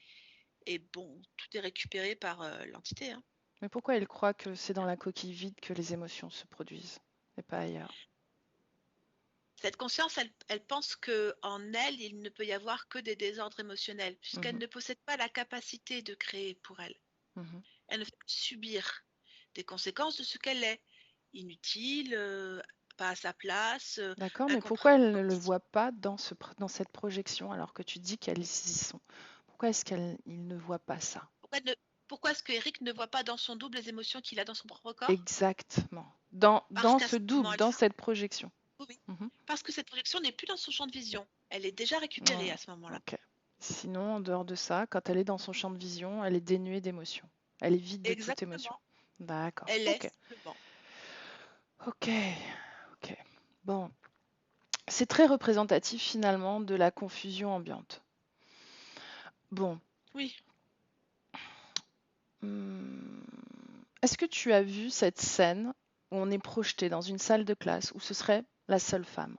Speaker 3: Et bon, tout est récupéré par l'entité, hein.
Speaker 1: Mais pourquoi il croit que c'est dans la coquille vide que les émotions se produisent et pas ailleurs?
Speaker 3: Cette conscience, elle pense que en elle, il ne peut y avoir que des désordres émotionnels, puisqu'elle
Speaker 1: Mhm.
Speaker 3: ne possède pas la capacité de créer pour elle.
Speaker 1: Mhm.
Speaker 3: Elle ne fait que subir des conséquences de ce qu'elle est. Inutile, pas à sa place,
Speaker 1: D'accord, mais pourquoi elle ne le
Speaker 3: incompréhensible.
Speaker 1: voit pas dans cette projection alors que tu dis qu'elles y sont? Pourquoi est-ce qu'il ne voit pas ça?
Speaker 3: Pourquoi est-ce que Eric ne voit pas dans son double les émotions qu'il a dans son propre corps?
Speaker 1: Exactement.
Speaker 3: Parce
Speaker 1: Dans
Speaker 3: qu'à
Speaker 1: ce
Speaker 3: ce
Speaker 1: double, dans
Speaker 3: moment-là,
Speaker 1: cette projection.
Speaker 3: oui, oui,
Speaker 1: Mhm.
Speaker 3: parce que cette projection n'est plus dans son champ de vision. Elle est déjà récupérée
Speaker 1: Ouais,
Speaker 3: à ce moment-là.
Speaker 1: ok. Sinon, en dehors de ça, quand elle est dans son champ de vision, elle est dénuée d'émotion. Elle est vide de toute émotion.
Speaker 3: Exactement.
Speaker 1: D'accord.
Speaker 3: Elle est
Speaker 1: Ok.
Speaker 3: simplement.
Speaker 1: Ok. Ok. Bon. C'est très représentatif finalement de la confusion ambiante. Bon.
Speaker 3: Oui.
Speaker 1: Hmm, est-ce que tu as vu cette scène où on est projeté dans une salle de classe où ce serait la seule femme?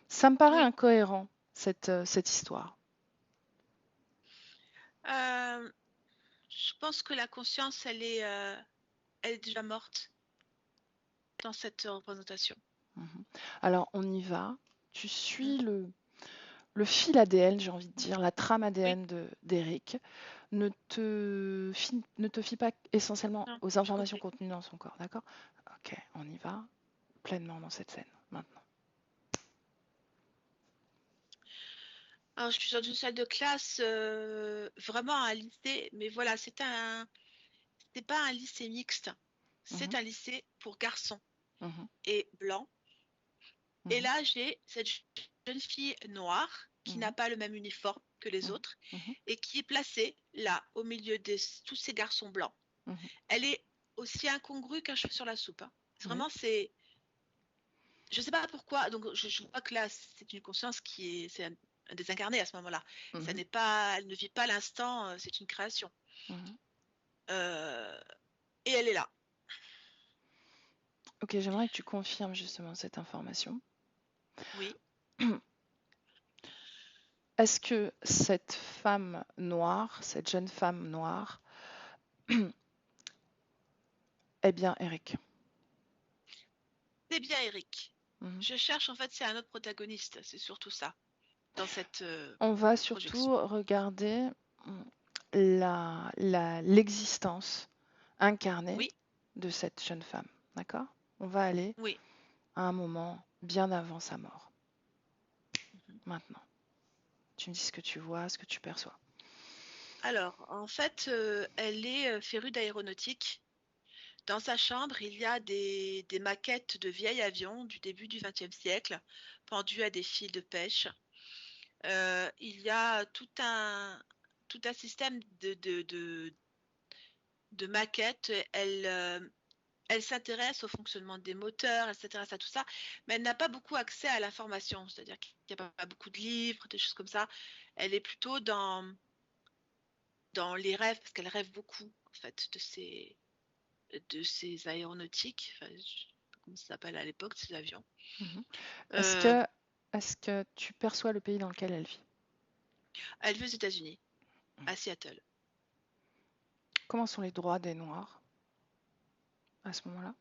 Speaker 1: Ça me paraît
Speaker 3: Oui.
Speaker 1: incohérent, cette histoire.
Speaker 3: Euh, je pense que la conscience, elle est déjà morte dans cette représentation.
Speaker 1: Mhm. Alors, on y va. Tu suis
Speaker 3: Mhm.
Speaker 1: le fil ADN, j'ai envie de dire, la trame
Speaker 3: Oui.
Speaker 1: ADN d'Eric. Ne te fie pas essentiellement
Speaker 3: Non,
Speaker 1: aux
Speaker 3: j'ai
Speaker 1: informations
Speaker 3: compris.
Speaker 1: contenues dans son corps, d'accord? Ok, on y va pleinement dans cette scène, maintenant.
Speaker 3: Alors, je suis dans une salle de classe, vraiment un lycée, mais voilà, c'est pas un lycée mixte. C'est
Speaker 1: Mhm,
Speaker 3: un lycée pour garçons
Speaker 1: mhm,
Speaker 3: et blancs. Et
Speaker 1: mhm,
Speaker 3: là, j'ai cette jeune fille noire qui n'a
Speaker 1: mhm,
Speaker 3: pas le même uniforme que les
Speaker 1: mhm,
Speaker 3: autres
Speaker 1: mhm,
Speaker 3: et qui est placée là, au milieu de tous ces garçons blancs.
Speaker 1: mhm.
Speaker 3: Elle est aussi incongrue qu'un cheveu sur la soupe, hein.
Speaker 1: Oui.
Speaker 3: Vraiment, je sais pas pourquoi. Donc, je vois que là, c'est une conscience c'est un désincarné à ce moment-là. Ça
Speaker 1: Mhm,
Speaker 3: n'est pas, elle ne vit pas l'instant. C'est une création.
Speaker 1: mhm.
Speaker 3: Euh, et elle est là.
Speaker 1: Ok, j'aimerais que tu confirmes justement cette information.
Speaker 3: Oui.
Speaker 1: Est-ce que cette femme noire, cette jeune femme noire, est bien Eric?
Speaker 3: C'est bien Eric.
Speaker 1: Mhm.
Speaker 3: Je cherche en fait, c'est un autre protagoniste. C'est surtout ça dans cette
Speaker 1: On va
Speaker 3: projection.
Speaker 1: surtout regarder l'existence incarnée
Speaker 3: Oui,
Speaker 1: de cette jeune femme, d'accord? On va aller
Speaker 3: oui.
Speaker 1: à un moment bien avant sa mort,
Speaker 3: Mhm.
Speaker 1: maintenant. Tu me dis ce que tu vois, ce que tu perçois.
Speaker 3: Alors, en fait, elle est férue d'aéronautique. Dans sa chambre, il y a des maquettes de vieils avions du début du XXe siècle, pendues à des fils de pêche. Il y a tout un système de maquettes. Elle s'intéresse au fonctionnement des moteurs, elle s'intéresse à tout ça, mais elle n'a pas beaucoup accès à l'information, c'est-à-dire qu'il n'y a pas beaucoup de livres, des choses comme ça. Elle est plutôt dans les rêves, parce qu'elle rêve beaucoup, en fait, de ces aéronautiques, enfin, comment ça s'appelle à l'époque, ces avions.
Speaker 1: Mhm. Est-ce
Speaker 3: Euh,
Speaker 1: que, est-ce que tu perçois le pays dans lequel elle vit?
Speaker 3: Elle vit aux États-Unis, à Seattle.
Speaker 1: Comment sont les droits des Noirs à ce moment-là?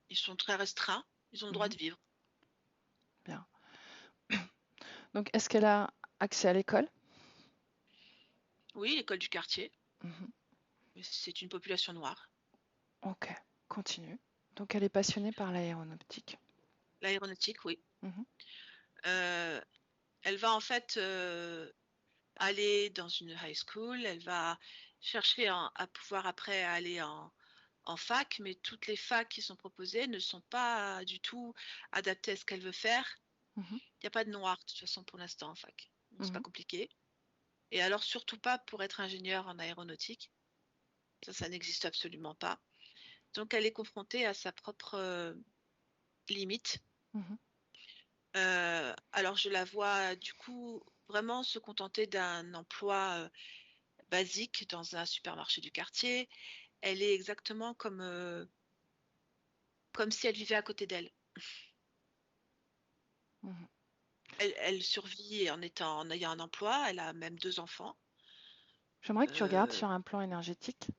Speaker 3: Ils sont très restreints, ils ont le droit
Speaker 1: Mhm.
Speaker 3: de vivre.
Speaker 1: Bien. Donc, est-ce qu'elle a accès à l'école?
Speaker 3: Oui, l'école du quartier,
Speaker 1: Mhm.
Speaker 3: mais c'est une population noire.
Speaker 1: Ok, continue. Donc, elle est passionnée par l'aéronautique.
Speaker 3: L'aéronautique, oui.
Speaker 1: Mhm.
Speaker 3: Euh, Elle va en fait aller dans une high school, elle va chercher à pouvoir après aller en fac, mais toutes les facs qui sont proposées ne sont pas du tout adaptées à ce qu'elle veut faire.
Speaker 1: Mhm.
Speaker 3: Il n'y a pas de noir de toute façon pour l'instant en fac. Donc, c'est pas
Speaker 1: Mhm.
Speaker 3: compliqué. Et alors surtout pas pour être ingénieur en aéronautique. Ça n'existe absolument pas. Donc elle est confrontée à sa propre limite.
Speaker 1: Mhm.
Speaker 3: Alors je la vois du coup vraiment se contenter d'un emploi basique dans un supermarché du quartier. Elle est exactement comme si elle vivait à côté d'elle.
Speaker 1: Mhm.
Speaker 3: Elle survit en ayant un emploi, elle a même 2 enfants.
Speaker 1: J'aimerais que tu regardes
Speaker 3: Euh,
Speaker 1: sur un plan énergétique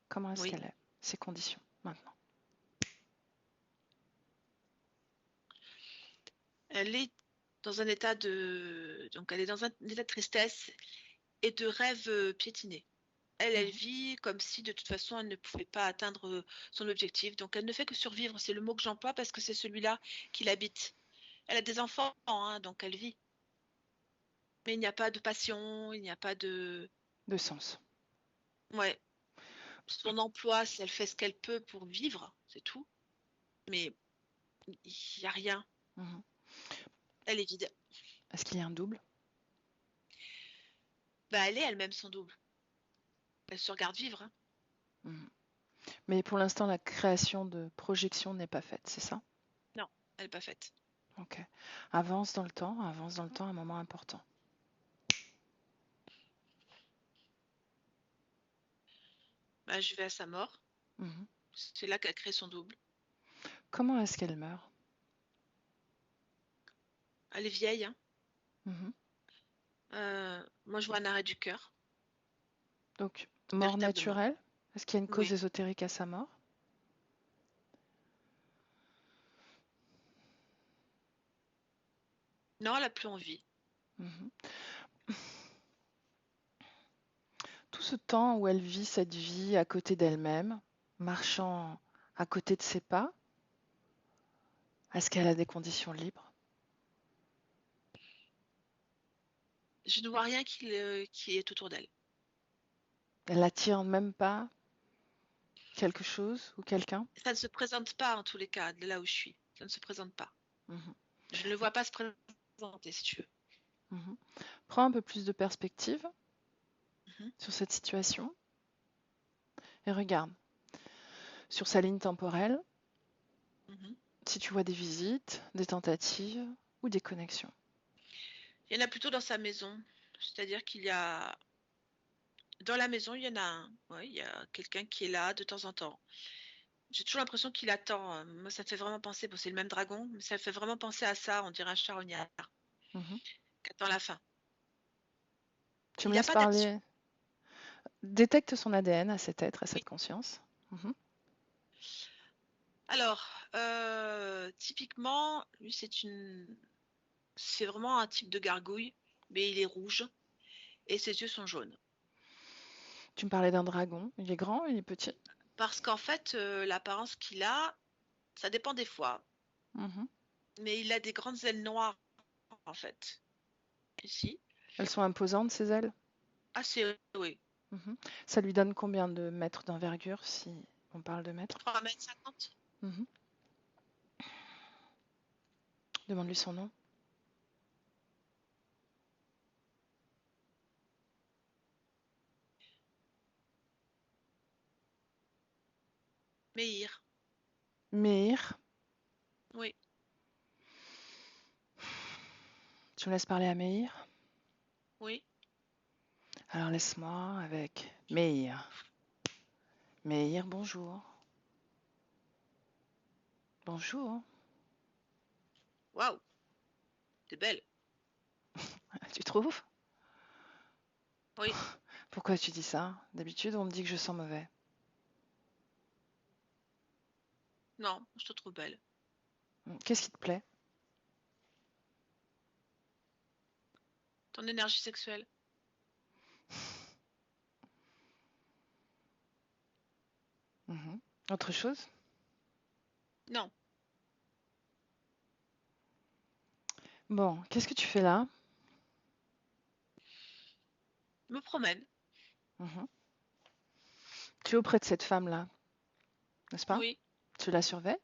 Speaker 1: comment est-ce
Speaker 3: oui,
Speaker 1: qu'elle est, ses conditions maintenant.
Speaker 3: elle est dans un état donc elle est dans un état de tristesse et de rêve piétiné. Elle
Speaker 1: Mhm.
Speaker 3: vit comme si de toute façon elle ne pouvait pas atteindre son objectif. Donc elle ne fait que survivre. C'est le mot que j'emploie parce que c'est celui-là qui l'habite. Elle a des enfants, hein, donc elle vit. Mais il n'y a pas de passion, il n'y a pas de...
Speaker 1: De sens.
Speaker 3: Ouais, son emploi, si elle fait ce qu'elle peut pour vivre, c'est tout. Mais il n'y a rien.
Speaker 1: Mhm.
Speaker 3: Elle est vide.
Speaker 1: Est-ce qu'il y a un double?
Speaker 3: Bah, elle est elle-même son double. Elle se regarde vivre, hein.
Speaker 1: Mhm. Mais pour l'instant, la création de projection n'est pas faite, c'est ça?
Speaker 3: Non, elle n'est pas faite.
Speaker 1: Ok. Avance dans le temps, un moment important.
Speaker 3: Bah, je vais à sa mort.
Speaker 1: Mhm.
Speaker 3: C'est là qu'elle crée son double.
Speaker 1: Comment est-ce qu'elle meurt?
Speaker 3: Elle est vieille, hein.
Speaker 1: Mhm.
Speaker 3: Moi, je vois un arrêt du cœur,
Speaker 1: Donc, mort
Speaker 3: véritablement.
Speaker 1: naturelle? Est-ce qu'il y a une cause
Speaker 3: Oui.
Speaker 1: ésotérique à sa mort?
Speaker 3: Non, elle n'a plus envie.
Speaker 1: Mhm. Tout ce temps où elle vit cette vie à côté d'elle-même, marchant à côté de ses pas, est-ce qu'elle a des conditions libres?
Speaker 3: Je ne vois rien qui est autour d'elle.
Speaker 1: Elle n'attire même pas quelque chose ou quelqu'un?
Speaker 3: Ça ne se présente pas en tous les cas, de là où je suis. Ça ne se présente pas.
Speaker 1: Mhm.
Speaker 3: Je ne le vois pas se présenter, si tu veux.
Speaker 1: Mhm. Prends un peu plus de perspective
Speaker 3: Mhm,
Speaker 1: sur cette situation et regarde sur sa ligne temporelle
Speaker 3: mhm.
Speaker 1: si tu vois des visites, des tentatives ou des connexions.
Speaker 3: Il y en a plutôt dans sa maison. C'est-à-dire qu'il y a... Dans la maison, il y en a un. Ouais, il y a quelqu'un qui est là de temps en temps. J'ai toujours l'impression qu'il attend. Moi, ça me fait vraiment penser... Bon, c'est le même dragon, mais ça me fait vraiment penser à ça. On dirait un charognard
Speaker 1: Mhm.
Speaker 3: qui attend la fin.
Speaker 1: Tu
Speaker 3: Il
Speaker 1: me
Speaker 3: n'y a
Speaker 1: laisses
Speaker 3: pas d'action.
Speaker 1: parler. Détecte son ADN à cet être, à
Speaker 3: Oui.
Speaker 1: cette conscience. Mhm.
Speaker 3: Alors, typiquement, lui, c'est vraiment un type de gargouille, mais il est rouge et ses yeux sont jaunes.
Speaker 1: Tu me parlais d'un dragon. Il est grand, il est petit.
Speaker 3: Parce qu'en fait, l'apparence qu'il a, ça dépend des fois,
Speaker 1: Mhm.
Speaker 3: mais il a des grandes ailes noires, en fait, ici.
Speaker 1: Elles sont imposantes, ces ailes.
Speaker 3: Assez, oui.
Speaker 1: Mhm. Ça lui donne combien de mètres d'envergure si on parle de mètres?
Speaker 3: 3,50 m.
Speaker 1: Mhm. Demande-lui son nom.
Speaker 3: Meir.
Speaker 1: Meir.
Speaker 3: Oui.
Speaker 1: Tu me laisses parler à Meir?
Speaker 3: Oui.
Speaker 1: Alors laisse-moi avec Meir. Meir, bonjour. Bonjour.
Speaker 3: Waouh. T'es belle.
Speaker 1: Tu trouves?
Speaker 3: Oui.
Speaker 1: Pourquoi tu dis ça? D'habitude, on me dit que je sens mauvais.
Speaker 3: Non, je te trouve belle.
Speaker 1: Qu'est-ce qui te plaît?
Speaker 3: Ton énergie sexuelle.
Speaker 1: Mhm. Autre chose?
Speaker 3: Non.
Speaker 1: Bon, qu'est-ce que tu fais là?
Speaker 3: Je me promène.
Speaker 1: Mhm. Tu es auprès de cette femme-là, n'est-ce pas?
Speaker 3: Oui.
Speaker 1: Tu la surveilles?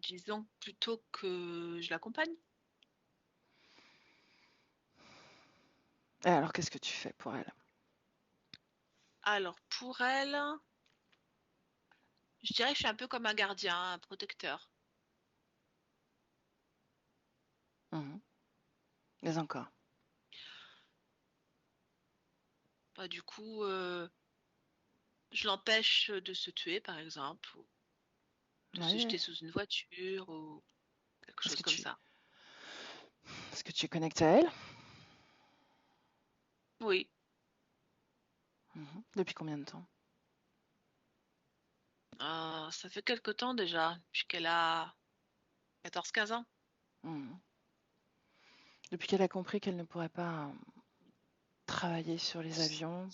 Speaker 3: Disons plutôt que je l'accompagne.
Speaker 1: Et alors, qu'est-ce que tu fais pour elle?
Speaker 3: Alors, pour elle, je dirais que je suis un peu comme un gardien, un protecteur.
Speaker 1: Mhm. Mais encore.
Speaker 3: Bah, du coup, je l'empêche de se tuer, par exemple, ou de se
Speaker 1: Ouais.
Speaker 3: jeter sous une voiture, ou quelque
Speaker 1: Est-ce
Speaker 3: chose
Speaker 1: que
Speaker 3: comme
Speaker 1: tu,
Speaker 3: ça.
Speaker 1: est-ce que tu es connecté à elle?
Speaker 3: Oui.
Speaker 1: Mhm. Depuis combien de temps?
Speaker 3: Ça fait quelque temps déjà, puisqu'elle a 14-15 ans.
Speaker 1: Mhm. Depuis qu'elle a compris qu'elle ne pourrait pas travailler sur les avions.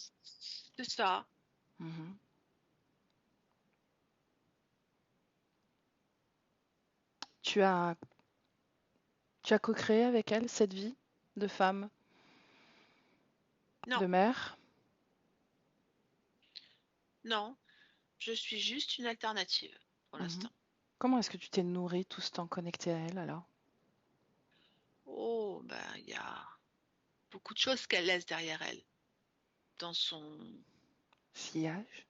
Speaker 3: C'est ça.
Speaker 1: Mhm. Tu as, tu as co-créé avec elle cette vie de femme,
Speaker 3: Non,
Speaker 1: de mère?
Speaker 3: non, je suis juste une alternative pour
Speaker 1: Mhm.
Speaker 3: l'instant.
Speaker 1: Comment est-ce que tu t'es nourrie tout ce temps connecté à elle alors?
Speaker 3: Oh, ben, il y a beaucoup de choses qu'elle laisse derrière elle, dans son,
Speaker 1: Sillage?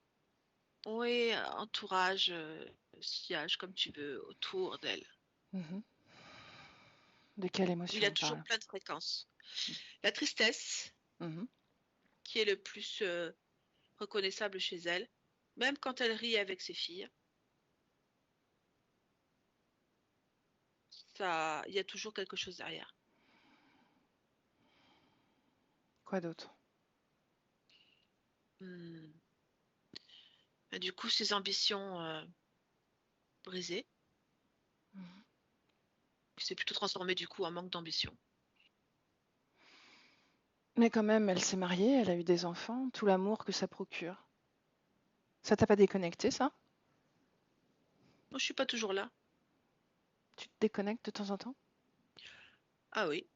Speaker 3: oui, entourage, sillage, comme tu veux, autour d'elle.
Speaker 1: Mhm. De quelle
Speaker 3: Il y
Speaker 1: émotion
Speaker 3: a
Speaker 1: on
Speaker 3: toujours
Speaker 1: parle?
Speaker 3: plein de fréquences. La tristesse,
Speaker 1: Mhm.
Speaker 3: qui est le plus reconnaissable chez elle, même quand elle rit avec ses filles, ça, il y a toujours quelque chose derrière.
Speaker 1: Quoi d'autre?
Speaker 3: Hmm. Et du coup, ses ambitions brisées,
Speaker 1: Mhm.
Speaker 3: qui s'est plutôt transformé du coup en manque d'ambition.
Speaker 1: Mais quand même, elle s'est mariée, elle a eu des enfants, tout l'amour que ça procure. Ça t'a pas déconnecté, ça?
Speaker 3: Moi, je suis pas toujours là.
Speaker 1: Tu te déconnectes de temps en temps?
Speaker 3: Ah oui,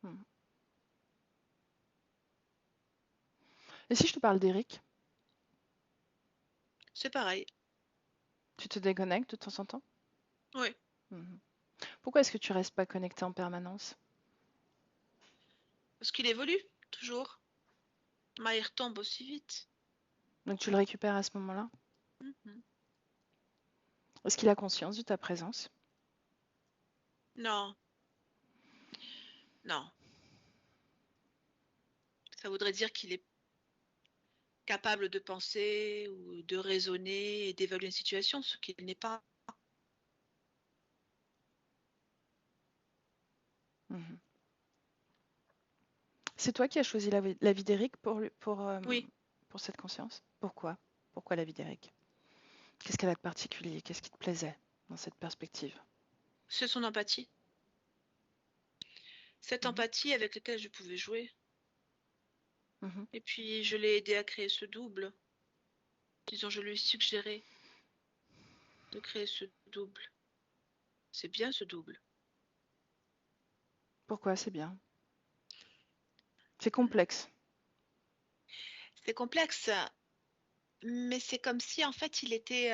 Speaker 1: Mhm. Et si je te parle d'Eric,
Speaker 3: c'est pareil.
Speaker 1: tu te déconnectes de temps en temps?
Speaker 3: Oui,
Speaker 1: Mhm. Pourquoi est-ce que tu restes pas connecté en permanence?
Speaker 3: parce qu'il évolue toujours. Mais il retombe aussi vite.
Speaker 1: Donc tu le récupères à ce moment-là?
Speaker 3: Mhm.
Speaker 1: Est-ce qu'il a conscience de ta présence?
Speaker 3: Non, non. Ça voudrait dire qu'il est capable de penser ou de raisonner et d'évaluer une situation, ce qu'il n'est pas.
Speaker 1: Mhm. C'est toi qui as choisi la vie d'Eric
Speaker 3: Oui,
Speaker 1: pour cette conscience? Pourquoi? Pourquoi la vie d'Eric? Qu'est-ce qu'elle a de particulier? Qu'est-ce qui te plaisait dans cette perspective?
Speaker 3: c'est son empathie. Cette
Speaker 1: Mhm.
Speaker 3: empathie avec laquelle je pouvais jouer.
Speaker 1: Mhm.
Speaker 3: Et puis, je l'ai aidé à créer ce double. Disons, je lui ai suggéré de créer ce double. C'est bien ce double.
Speaker 1: Pourquoi? C'est bien. C'est complexe.
Speaker 3: C'est complexe, mais c'est comme si en fait il était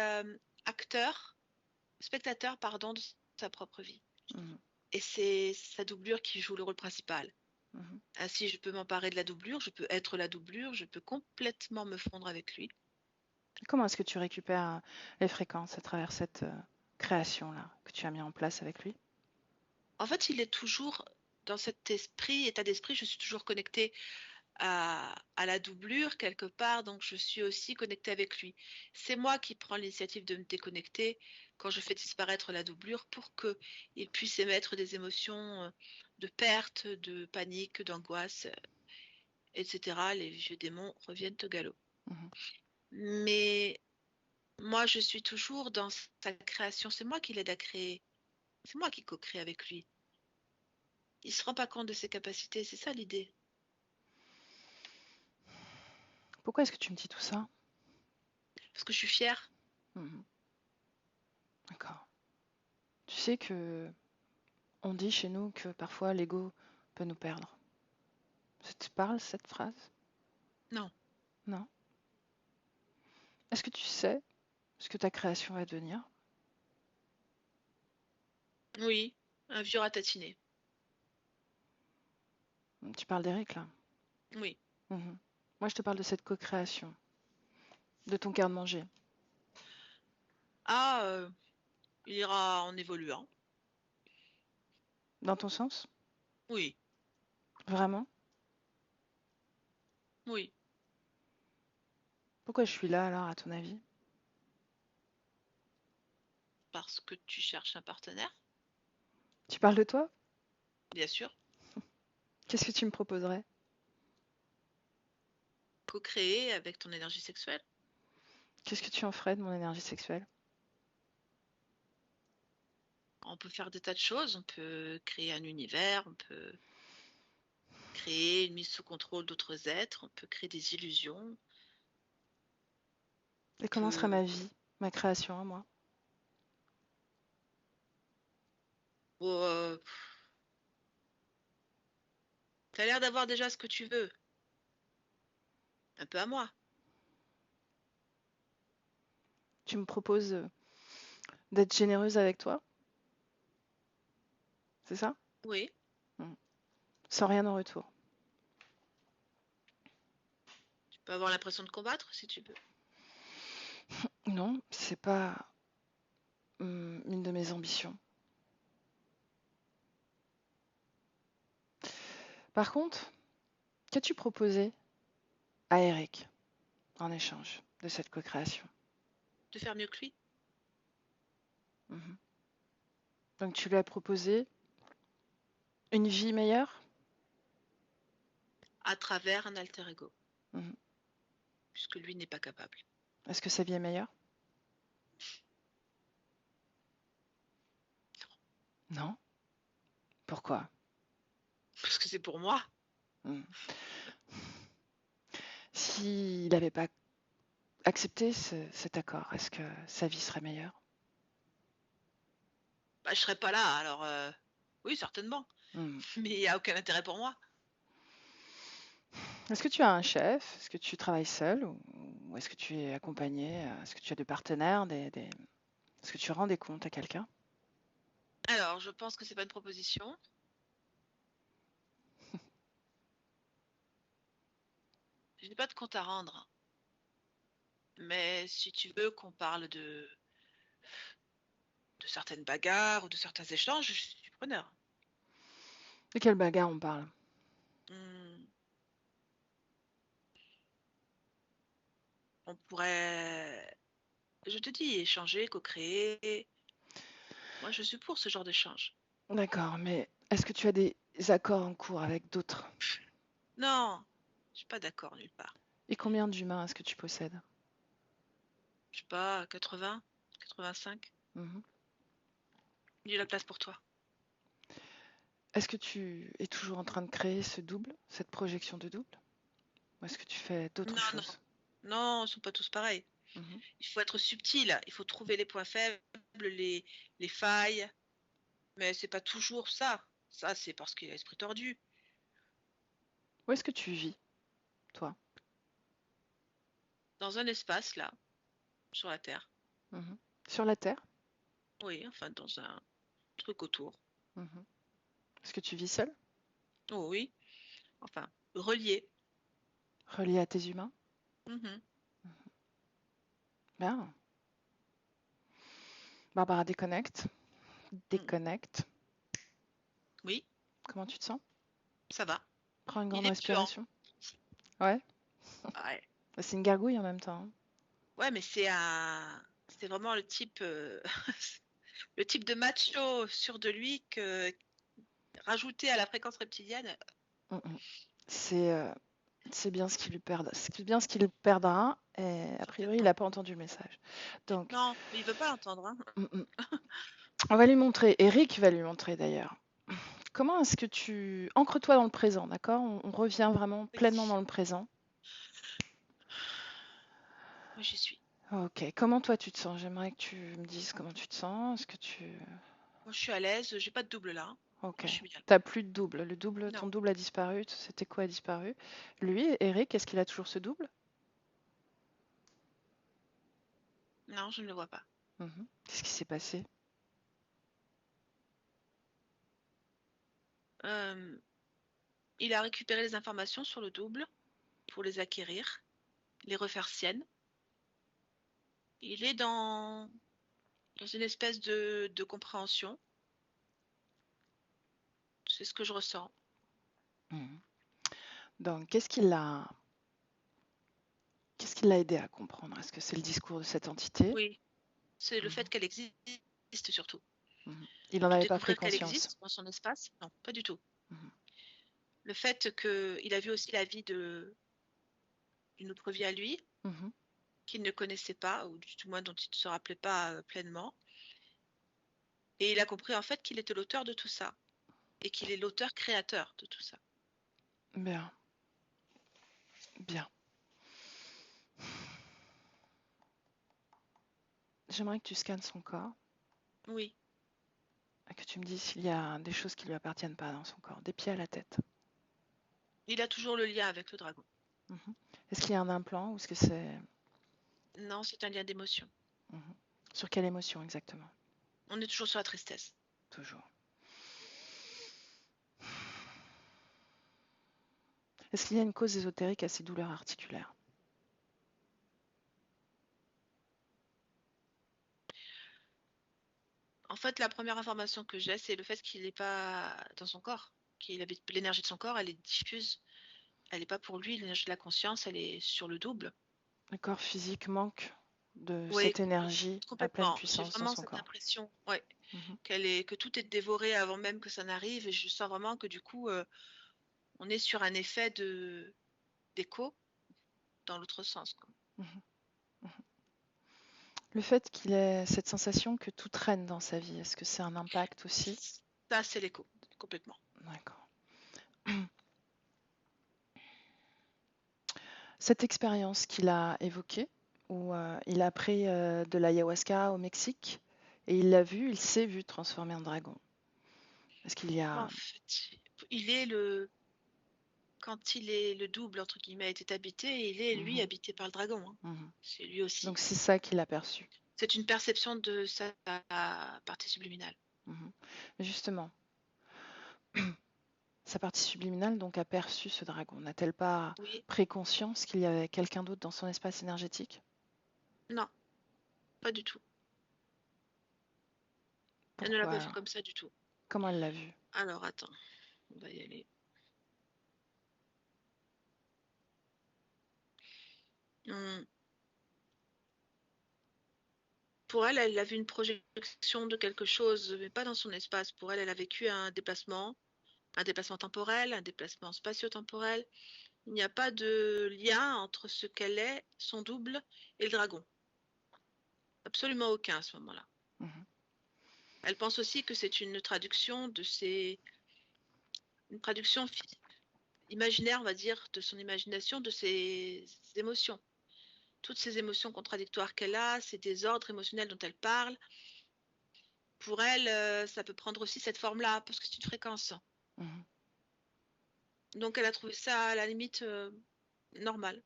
Speaker 3: spectateur, pardon, de sa propre vie.
Speaker 1: Mhm,
Speaker 3: Et c'est sa doublure qui joue le rôle principal.
Speaker 1: mhm.
Speaker 3: Ainsi, je peux m'emparer de la doublure, je peux être la doublure, je peux complètement me fondre avec lui.
Speaker 1: Comment est-ce que tu récupères les fréquences à travers cette création-là que tu as mis en place avec lui?
Speaker 3: En fait, il est toujours dans cet état d'esprit, je suis toujours connectée à la doublure quelque part, donc je suis aussi connectée avec lui. C'est moi qui prends l'initiative de me déconnecter quand je fais disparaître la doublure pour qu'il puisse émettre des émotions de perte, de panique, d'angoisse, etc. Les vieux démons reviennent au galop.
Speaker 1: Mhm.
Speaker 3: Mais moi, je suis toujours dans sa création. C'est moi qui l'aide à créer. C'est moi qui co-crée avec lui. Il se rend pas compte de ses capacités. C'est ça l'idée.
Speaker 1: Pourquoi est-ce que tu me dis tout ça?
Speaker 3: Parce que je suis fière.
Speaker 1: Mhm. D'accord. Tu sais que on dit chez nous que parfois l'ego peut nous perdre. Ça te parle cette phrase?
Speaker 3: Non.
Speaker 1: Non? Est-ce que tu sais ce que ta création va devenir?
Speaker 3: Oui. Un vieux ratatiné.
Speaker 1: Tu parles d'Eric là?
Speaker 3: Oui.
Speaker 1: Mhm. Moi je te parle de cette co-création, de ton garde-manger.
Speaker 3: Ah, il ira en évoluant.
Speaker 1: Dans ton sens?
Speaker 3: Oui.
Speaker 1: Vraiment?
Speaker 3: Oui.
Speaker 1: Pourquoi je suis là alors à ton avis?
Speaker 3: Parce que tu cherches un partenaire,
Speaker 1: Tu parles de toi?
Speaker 3: bien sûr.
Speaker 1: Qu'est-ce que tu me proposerais?
Speaker 3: Co-créer avec ton énergie sexuelle.
Speaker 1: Qu'est-ce que tu en ferais de mon énergie sexuelle?
Speaker 3: On peut faire des tas de choses. On peut créer un univers. On peut créer une mise sous contrôle d'autres êtres. On peut créer des illusions.
Speaker 1: Et
Speaker 3: On
Speaker 1: comment serait
Speaker 3: peut...
Speaker 1: ma vie, ma création à moi?
Speaker 3: Oh, t'as l'air d'avoir déjà ce que tu veux. Un peu à moi.
Speaker 1: Tu me proposes d'être généreuse avec toi? C'est ça?
Speaker 3: Oui.
Speaker 1: Mm. Sans rien en retour.
Speaker 3: Tu peux avoir l'impression de combattre si tu veux.
Speaker 1: Non, c'est pas une de mes ambitions. Par contre, qu'as-tu proposé à Eric en échange de cette co-création?
Speaker 3: De faire mieux que lui.
Speaker 1: Mhm. Donc tu lui as proposé une vie meilleure?
Speaker 3: À travers un alter ego.
Speaker 1: Mhm.
Speaker 3: Puisque lui n'est pas capable.
Speaker 1: Est-ce que sa vie est meilleure? Non. Pourquoi?
Speaker 3: Parce que c'est pour moi.
Speaker 1: Mhm. S'il n'avait pas accepté cet accord, est-ce que sa vie serait meilleure?
Speaker 3: Bah, je serais pas là. Alors, oui, certainement.
Speaker 1: Mhm.
Speaker 3: Mais il n'y a aucun intérêt pour moi.
Speaker 1: Est-ce que tu as un chef? Est-ce que tu travailles seul ou est-ce que tu es accompagné? Est-ce que tu as des partenaires? Est-ce que tu rends des comptes à quelqu'un?
Speaker 3: Alors, je pense que c'est pas une proposition. Je n'ai pas de compte à rendre. Mais si tu veux qu'on parle de certaines bagarres ou de certains échanges, je suis preneur.
Speaker 1: De quelle bagarre on parle?
Speaker 3: Hmm, on pourrait, je te dis, échanger, co-créer. Moi, je suis pour ce genre d'échange.
Speaker 1: D'accord, mais est-ce que tu as des accords en cours avec d'autres?
Speaker 3: Non, je suis pas d'accord nulle part.
Speaker 1: Et combien d'humains est-ce que tu possèdes?
Speaker 3: Je sais pas, 80, 85.
Speaker 1: Mhm.
Speaker 3: Il y a la place pour toi.
Speaker 1: Est-ce que tu es toujours en train de créer ce double, cette projection de double? Ou est-ce que tu fais d'autres
Speaker 3: Non, non,
Speaker 1: choses?
Speaker 3: non, ils sont pas tous pareils.
Speaker 1: Mhm.
Speaker 3: Il faut être subtil, il faut trouver les points faibles, les failles, mais c'est pas toujours ça. Ça, c'est parce qu'il a l'esprit tordu.
Speaker 1: Où est-ce que tu vis, toi?
Speaker 3: Dans un espace, là, sur la Terre.
Speaker 1: Mhm. Sur la Terre?
Speaker 3: Oui, enfin, dans un truc autour.
Speaker 1: Mhm. Est-ce que tu vis seul?
Speaker 3: Oh oui, enfin, relié.
Speaker 1: Relié à tes humains?
Speaker 3: Mhm.
Speaker 1: Bien. Barbara, déconnecte.
Speaker 3: Mm.
Speaker 1: Déconnecte.
Speaker 3: Oui,
Speaker 1: Comment tu te sens?
Speaker 3: ça va.
Speaker 1: Prends une
Speaker 3: Il
Speaker 1: grande
Speaker 3: est puant.
Speaker 1: respiration. Ouais.
Speaker 3: Ouais,
Speaker 1: C'est une gargouille en même temps, hein.
Speaker 3: ouais, mais c'est vraiment le type, le type de macho sûr de lui que rajouté à la fréquence reptilienne.
Speaker 1: Mhm. C'est c'est bien ce qui lui perdra. C'est bien ce qu'il perdra. Et a priori, il
Speaker 3: Certainement.
Speaker 1: n'a pas entendu le message. Donc,
Speaker 3: Non, mais il veut pas l'entendre, hein.
Speaker 1: mhm. On va lui montrer. Eric va lui montrer d'ailleurs. Comment est-ce que tu... Ancre-toi dans le présent, d'accord? On revient vraiment
Speaker 3: Oui,
Speaker 1: pleinement dans le présent.
Speaker 3: moi j'y suis.
Speaker 1: Ok. Comment toi tu te sens? J'aimerais que tu me dises comment tu te sens. Est-ce que tu...
Speaker 3: Moi je suis à l'aise, j'ai pas de double là, hein.
Speaker 1: Ok.
Speaker 3: Moi je suis bien.
Speaker 1: T'as plus de double. Le double,
Speaker 3: Non,
Speaker 1: ton double a disparu. C'était quoi a disparu? Lui, Eric, est-ce qu'il a toujours ce double?
Speaker 3: non, je ne le vois pas.
Speaker 1: Mhm. Qu'est-ce qui s'est passé?
Speaker 3: Euh, il a récupéré les informations sur le double pour les acquérir, les refaire siennes. Il est dans une espèce de compréhension. C'est ce que je ressens.
Speaker 1: Mhm. Donc, qu'est-ce qui l'a aidé à comprendre? Est-ce que c'est le discours de cette entité?
Speaker 3: Oui, c'est le
Speaker 1: Mhm.
Speaker 3: fait qu'elle existe surtout.
Speaker 1: Mhm. Il n'en
Speaker 3: De
Speaker 1: avait pas pris
Speaker 3: découvrir qu'elle
Speaker 1: conscience.
Speaker 3: existe dans son espace, non, pas du tout.
Speaker 1: Mhm.
Speaker 3: Le fait qu'il a vu aussi la vie d'une autre vie à lui,
Speaker 1: Mhm.
Speaker 3: qu'il ne connaissait pas, ou du moins dont il ne se rappelait pas pleinement. Et il a compris en fait qu'il était l'auteur de tout ça, et qu'il est l'auteur créateur de tout ça.
Speaker 1: Bien, bien. J'aimerais que tu scannes son corps
Speaker 3: Oui,
Speaker 1: et que tu me dises s'il y a des choses qui lui appartiennent pas dans son corps, des pieds à la tête.
Speaker 3: il a toujours le lien avec le dragon.
Speaker 1: Mhm. Est-ce qu'il y a un implant ou est-ce que c'est...
Speaker 3: Non, c'est un lien d'émotion.
Speaker 1: Mhm. Sur quelle émotion exactement?
Speaker 3: On est toujours sur la tristesse.
Speaker 1: Toujours. Est-ce qu'il y a une cause ésotérique à ces douleurs articulaires?
Speaker 3: En fait, la première information que j'ai, c'est le fait qu'il n'est pas dans son corps, qu'il habite l'énergie de son corps, elle est diffuse. Elle n'est pas pour lui, l'énergie de la conscience, elle est sur le double.
Speaker 1: Le corps physique manque de
Speaker 3: Oui,
Speaker 1: cette énergie à pleine
Speaker 3: complètement. J'ai
Speaker 1: puissance dans
Speaker 3: vraiment
Speaker 1: son
Speaker 3: cette
Speaker 1: corps.
Speaker 3: impression, ouais,
Speaker 1: Mhm.
Speaker 3: que tout est dévoré avant même que ça n'arrive. Et je sens vraiment que du coup, on est sur un effet d'écho dans l'autre sens, quoi.
Speaker 1: Mhm. Le fait qu'il ait cette sensation que tout traîne dans sa vie, est-ce que c'est un impact aussi?
Speaker 3: Ça, c'est l'écho, complètement.
Speaker 1: D'accord. Cette expérience qu'il a évoquée, où il a pris de l'ayahuasca au Mexique, et il l'a vu, il s'est vu transformer en dragon. Est-ce qu'il y
Speaker 3: En
Speaker 1: a...
Speaker 3: fait, il est quand il est le double, entre guillemets, était habité, il est, lui,
Speaker 1: Mhm,
Speaker 3: habité par le dragon, hein.
Speaker 1: mhm.
Speaker 3: C'est lui aussi.
Speaker 1: Donc c'est ça qu'il a perçu.
Speaker 3: C'est une perception de sa partie subliminale.
Speaker 1: Mhm. Mais justement, sa partie subliminale donc a perçu ce dragon. N'a-t-elle pas
Speaker 3: Oui,
Speaker 1: pris conscience qu'il y avait quelqu'un d'autre dans son espace énergétique?
Speaker 3: non, pas du tout. Elle ne l'a
Speaker 1: Pourquoi
Speaker 3: pas vu
Speaker 1: alors?
Speaker 3: comme ça du tout.
Speaker 1: Comment elle l'a vu?
Speaker 3: Alors, attends, on va y aller. Hum, Pour elle, elle a vu une projection de quelque chose, mais pas dans son espace. Pour elle, elle a vécu un déplacement temporel, un déplacement spatio-temporel. Il n'y a pas de lien entre ce qu'elle est, son double, et le dragon. Absolument aucun à ce moment-là.
Speaker 1: Mhm,
Speaker 3: Elle pense aussi que c'est une traduction une traduction imaginaire, on va dire, de son imagination, de ses émotions. Toutes ces émotions contradictoires qu'elle a, ces désordres émotionnels dont elle parle, pour elle, ça peut prendre aussi cette forme-là, parce que c'est une fréquence.
Speaker 1: Mhm.
Speaker 3: Donc elle a trouvé ça à la limite normal.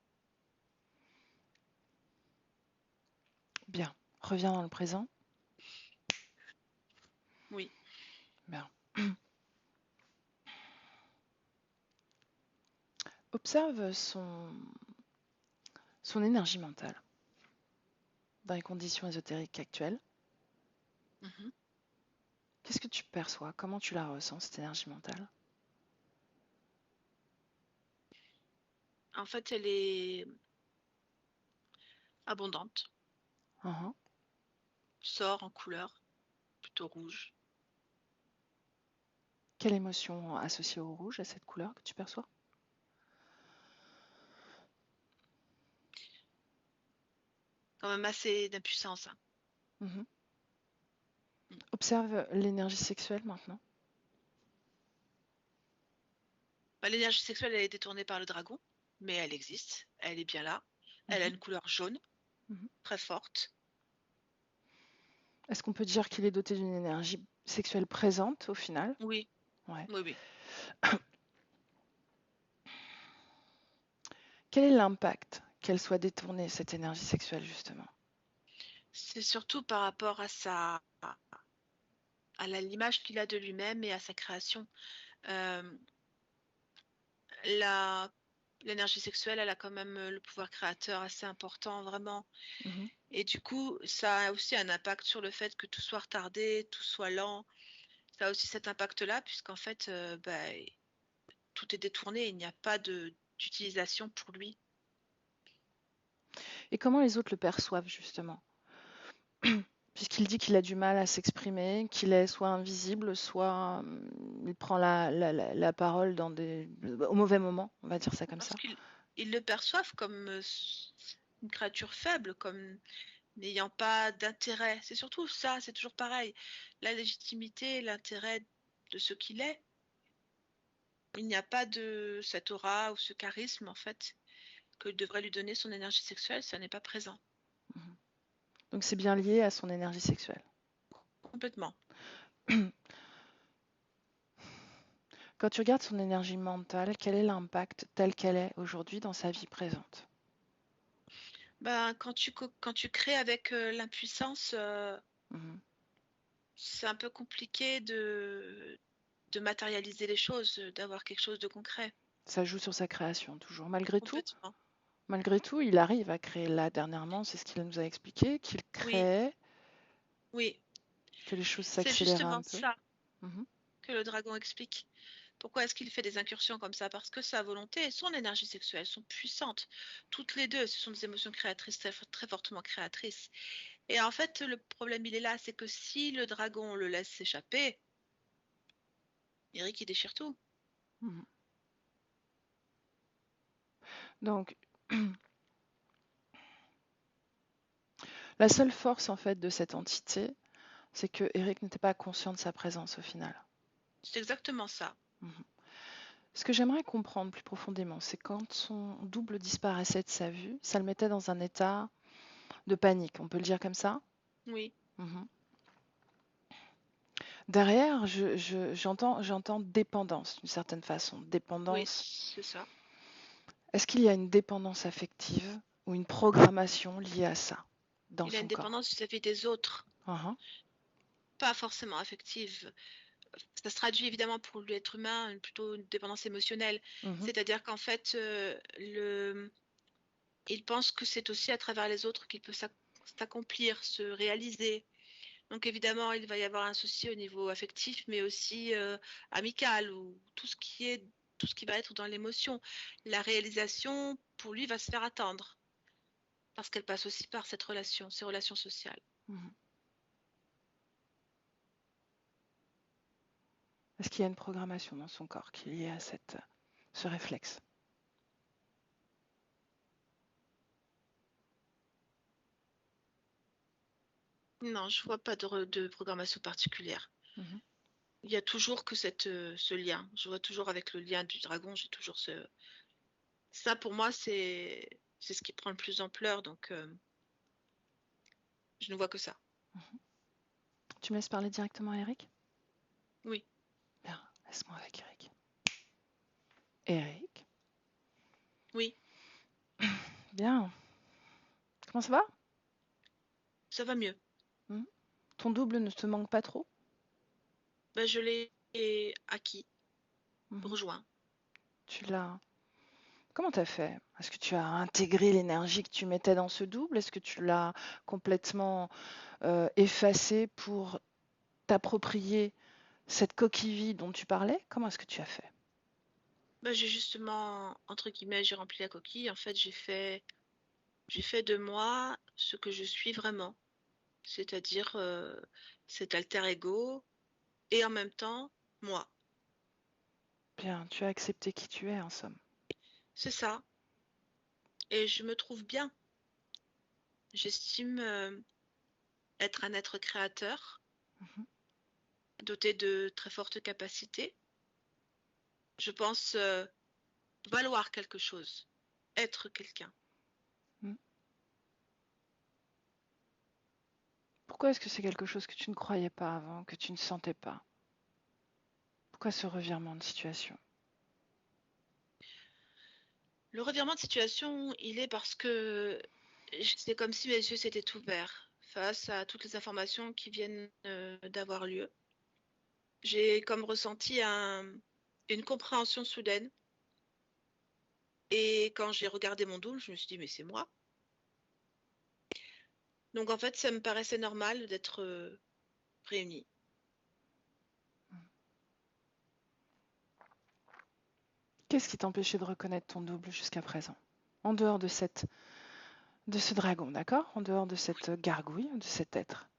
Speaker 1: Bien. Reviens dans le présent.
Speaker 3: Oui.
Speaker 1: Bien. Observe son énergie mentale dans les conditions ésotériques actuelles.
Speaker 3: Mhm.
Speaker 1: Qu'est-ce que tu perçois? Comment tu la ressens, cette énergie mentale?
Speaker 3: En fait, elle est abondante.
Speaker 1: Mhm.
Speaker 3: Sort en couleur, plutôt rouge.
Speaker 1: Quelle émotion associée au rouge, à cette couleur que tu perçois?
Speaker 3: Quand même assez d'impuissance.
Speaker 1: Mhm.
Speaker 3: Mm.
Speaker 1: Observe l'énergie sexuelle maintenant.
Speaker 3: Bah, l'énergie sexuelle, elle est détournée par le dragon, mais elle existe. Elle est bien là. Elle a
Speaker 1: Mhm.
Speaker 3: une couleur jaune,
Speaker 1: Mhm.
Speaker 3: très forte.
Speaker 1: Est-ce qu'on peut dire qu'il est doté d'une énergie sexuelle présente au final?
Speaker 3: Oui,
Speaker 1: Ouais.
Speaker 3: oui, oui.
Speaker 1: Quel est l'impact qu'elle soit détournée, cette énergie sexuelle, justement?
Speaker 3: C'est surtout par rapport à l'image qu'il a de lui-même et à sa création. Euh, la, l'énergie sexuelle, elle a quand même le pouvoir créateur assez important, vraiment.
Speaker 1: Mhm.
Speaker 3: Et du coup, ça a aussi un impact sur le fait que tout soit retardé, tout soit lent. Ça a aussi cet impact-là, puisqu'en fait, tout est détourné, il n'y a pas d'utilisation pour lui.
Speaker 1: Et comment les autres le perçoivent, justement? Puisqu'il dit qu'il a du mal à s'exprimer, qu'il est soit invisible, soit il prend la parole au mauvais moment, on va dire ça comme
Speaker 3: Parce
Speaker 1: ça.
Speaker 3: qu'ils le perçoivent comme une créature faible, comme n'ayant pas d'intérêt. C'est surtout ça, c'est toujours pareil. La légitimité, l'intérêt de ce qu'il est. Il n'y a pas de cette aura ou ce charisme, en fait, que devrait lui donner son énergie sexuelle, ça n'est pas présent.
Speaker 1: Mhm. Donc c'est bien lié à son énergie sexuelle.
Speaker 3: Complètement.
Speaker 1: Quand tu regardes son énergie mentale, quel est l'impact tel qu'elle est aujourd'hui dans sa vie présente?
Speaker 3: Ben, quand tu crées avec l'impuissance,
Speaker 1: Mhm.
Speaker 3: c'est un peu compliqué de matérialiser les choses, d'avoir quelque chose de concret.
Speaker 1: Ça joue sur sa création, toujours.
Speaker 3: Complètement.
Speaker 1: Malgré tout, il arrive à créer là dernièrement, c'est ce qu'il nous a expliqué, qu'il
Speaker 3: Oui,
Speaker 1: crée,
Speaker 3: oui.
Speaker 1: que les choses
Speaker 3: C'est
Speaker 1: s'accélèrent un
Speaker 3: justement
Speaker 1: peu.
Speaker 3: ça
Speaker 1: Mhm.
Speaker 3: que le dragon explique. Pourquoi est-ce qu'il fait des incursions comme ça? Parce que sa volonté et son énergie sexuelle sont puissantes. Toutes les deux, ce sont des émotions créatrices très, très fortement créatrices. Et en fait, le problème, il est là, c'est que si le dragon le laisse s'échapper, Eric, il déchire tout.
Speaker 1: Mhm. Donc, la seule force en fait de cette entité, c'est que Eric n'était pas conscient de sa présence au final.
Speaker 3: C'est exactement ça.
Speaker 1: Mhm. Ce que j'aimerais comprendre plus profondément, c'est quand son double disparaissait de sa vue, ça le mettait dans un état de panique, on peut le dire comme ça.
Speaker 3: Oui,
Speaker 1: Mhm. Derrière, j'entends dépendance d'une certaine façon.
Speaker 3: oui,
Speaker 1: Dépendance.
Speaker 3: c'est ça.
Speaker 1: Est-ce qu'il y a une dépendance affective ou une programmation liée à ça dans
Speaker 3: Il a
Speaker 1: son
Speaker 3: une
Speaker 1: corps?
Speaker 3: dépendance vis-à-vis des autres,
Speaker 1: Mhm.
Speaker 3: pas forcément affective. Ça se traduit évidemment pour l'être humain plutôt une dépendance émotionnelle.
Speaker 1: Mhm.
Speaker 3: C'est-à-dire qu'en fait, il pense que c'est aussi à travers les autres qu'il peut s'accomplir, se réaliser. Donc évidemment, il va y avoir un souci au niveau affectif, mais aussi amical, ou tout ce qui va être dans l'émotion. La réalisation, pour lui, va se faire attendre, parce qu'elle passe aussi par cette relation, ces relations sociales.
Speaker 1: Mhm. Est-ce qu'il y a une programmation dans son corps qui est liée à ce réflexe?
Speaker 3: Non, je vois pas de programmation particulière.
Speaker 1: Mhm.
Speaker 3: Il y a toujours que ce lien. Je vois toujours avec le lien du dragon, j'ai toujours ce... Ça, pour moi, c'est ce qui prend le plus d'ampleur, donc je ne vois que ça.
Speaker 1: Tu me laisses parler directement à Eric?
Speaker 3: Oui.
Speaker 1: Bien, laisse-moi avec Eric. Eric?
Speaker 3: Oui,
Speaker 1: Bien. Comment ça va?
Speaker 3: ça va mieux.
Speaker 1: Ton double ne te manque pas trop?
Speaker 3: Ben, je l'ai acquis,
Speaker 1: Mhm.
Speaker 3: rejoint.
Speaker 1: Tu l'as... Comment t'as fait? Est-ce que tu as intégré l'énergie que tu mettais dans ce double? Est-ce que tu l'as complètement effacé pour t'approprier cette coquille vide dont tu parlais? Comment est-ce que tu as fait?
Speaker 3: Ben, j'ai justement, entre guillemets, j'ai rempli la coquille. En fait, j'ai fait de moi ce que je suis vraiment, c'est-à-dire cet alter ego et en même temps moi.
Speaker 1: Bien, tu as accepté qui tu es en somme.
Speaker 3: C'est ça. Et je me trouve bien. J'estime être un être créateur,
Speaker 1: Mhm.
Speaker 3: doté de très fortes capacités. Je pense valoir quelque chose, être quelqu'un.
Speaker 1: Mm. Pourquoi est-ce que c'est quelque chose que tu ne croyais pas avant, que tu ne sentais pas? Pourquoi ce revirement de situation?
Speaker 3: Le revirement de situation, il est parce que c'est comme si mes yeux s'étaient ouverts face à toutes les informations qui viennent d'avoir lieu. J'ai comme ressenti une compréhension soudaine. Et quand j'ai regardé mon double, je me suis dit, mais c'est moi. Donc en fait, ça me paraissait normal d'être réunie.
Speaker 1: Qu'est-ce qui t'empêchait de reconnaître ton double jusqu'à présent? En dehors de ce dragon, d'accord? En dehors de cette gargouille, de cet être.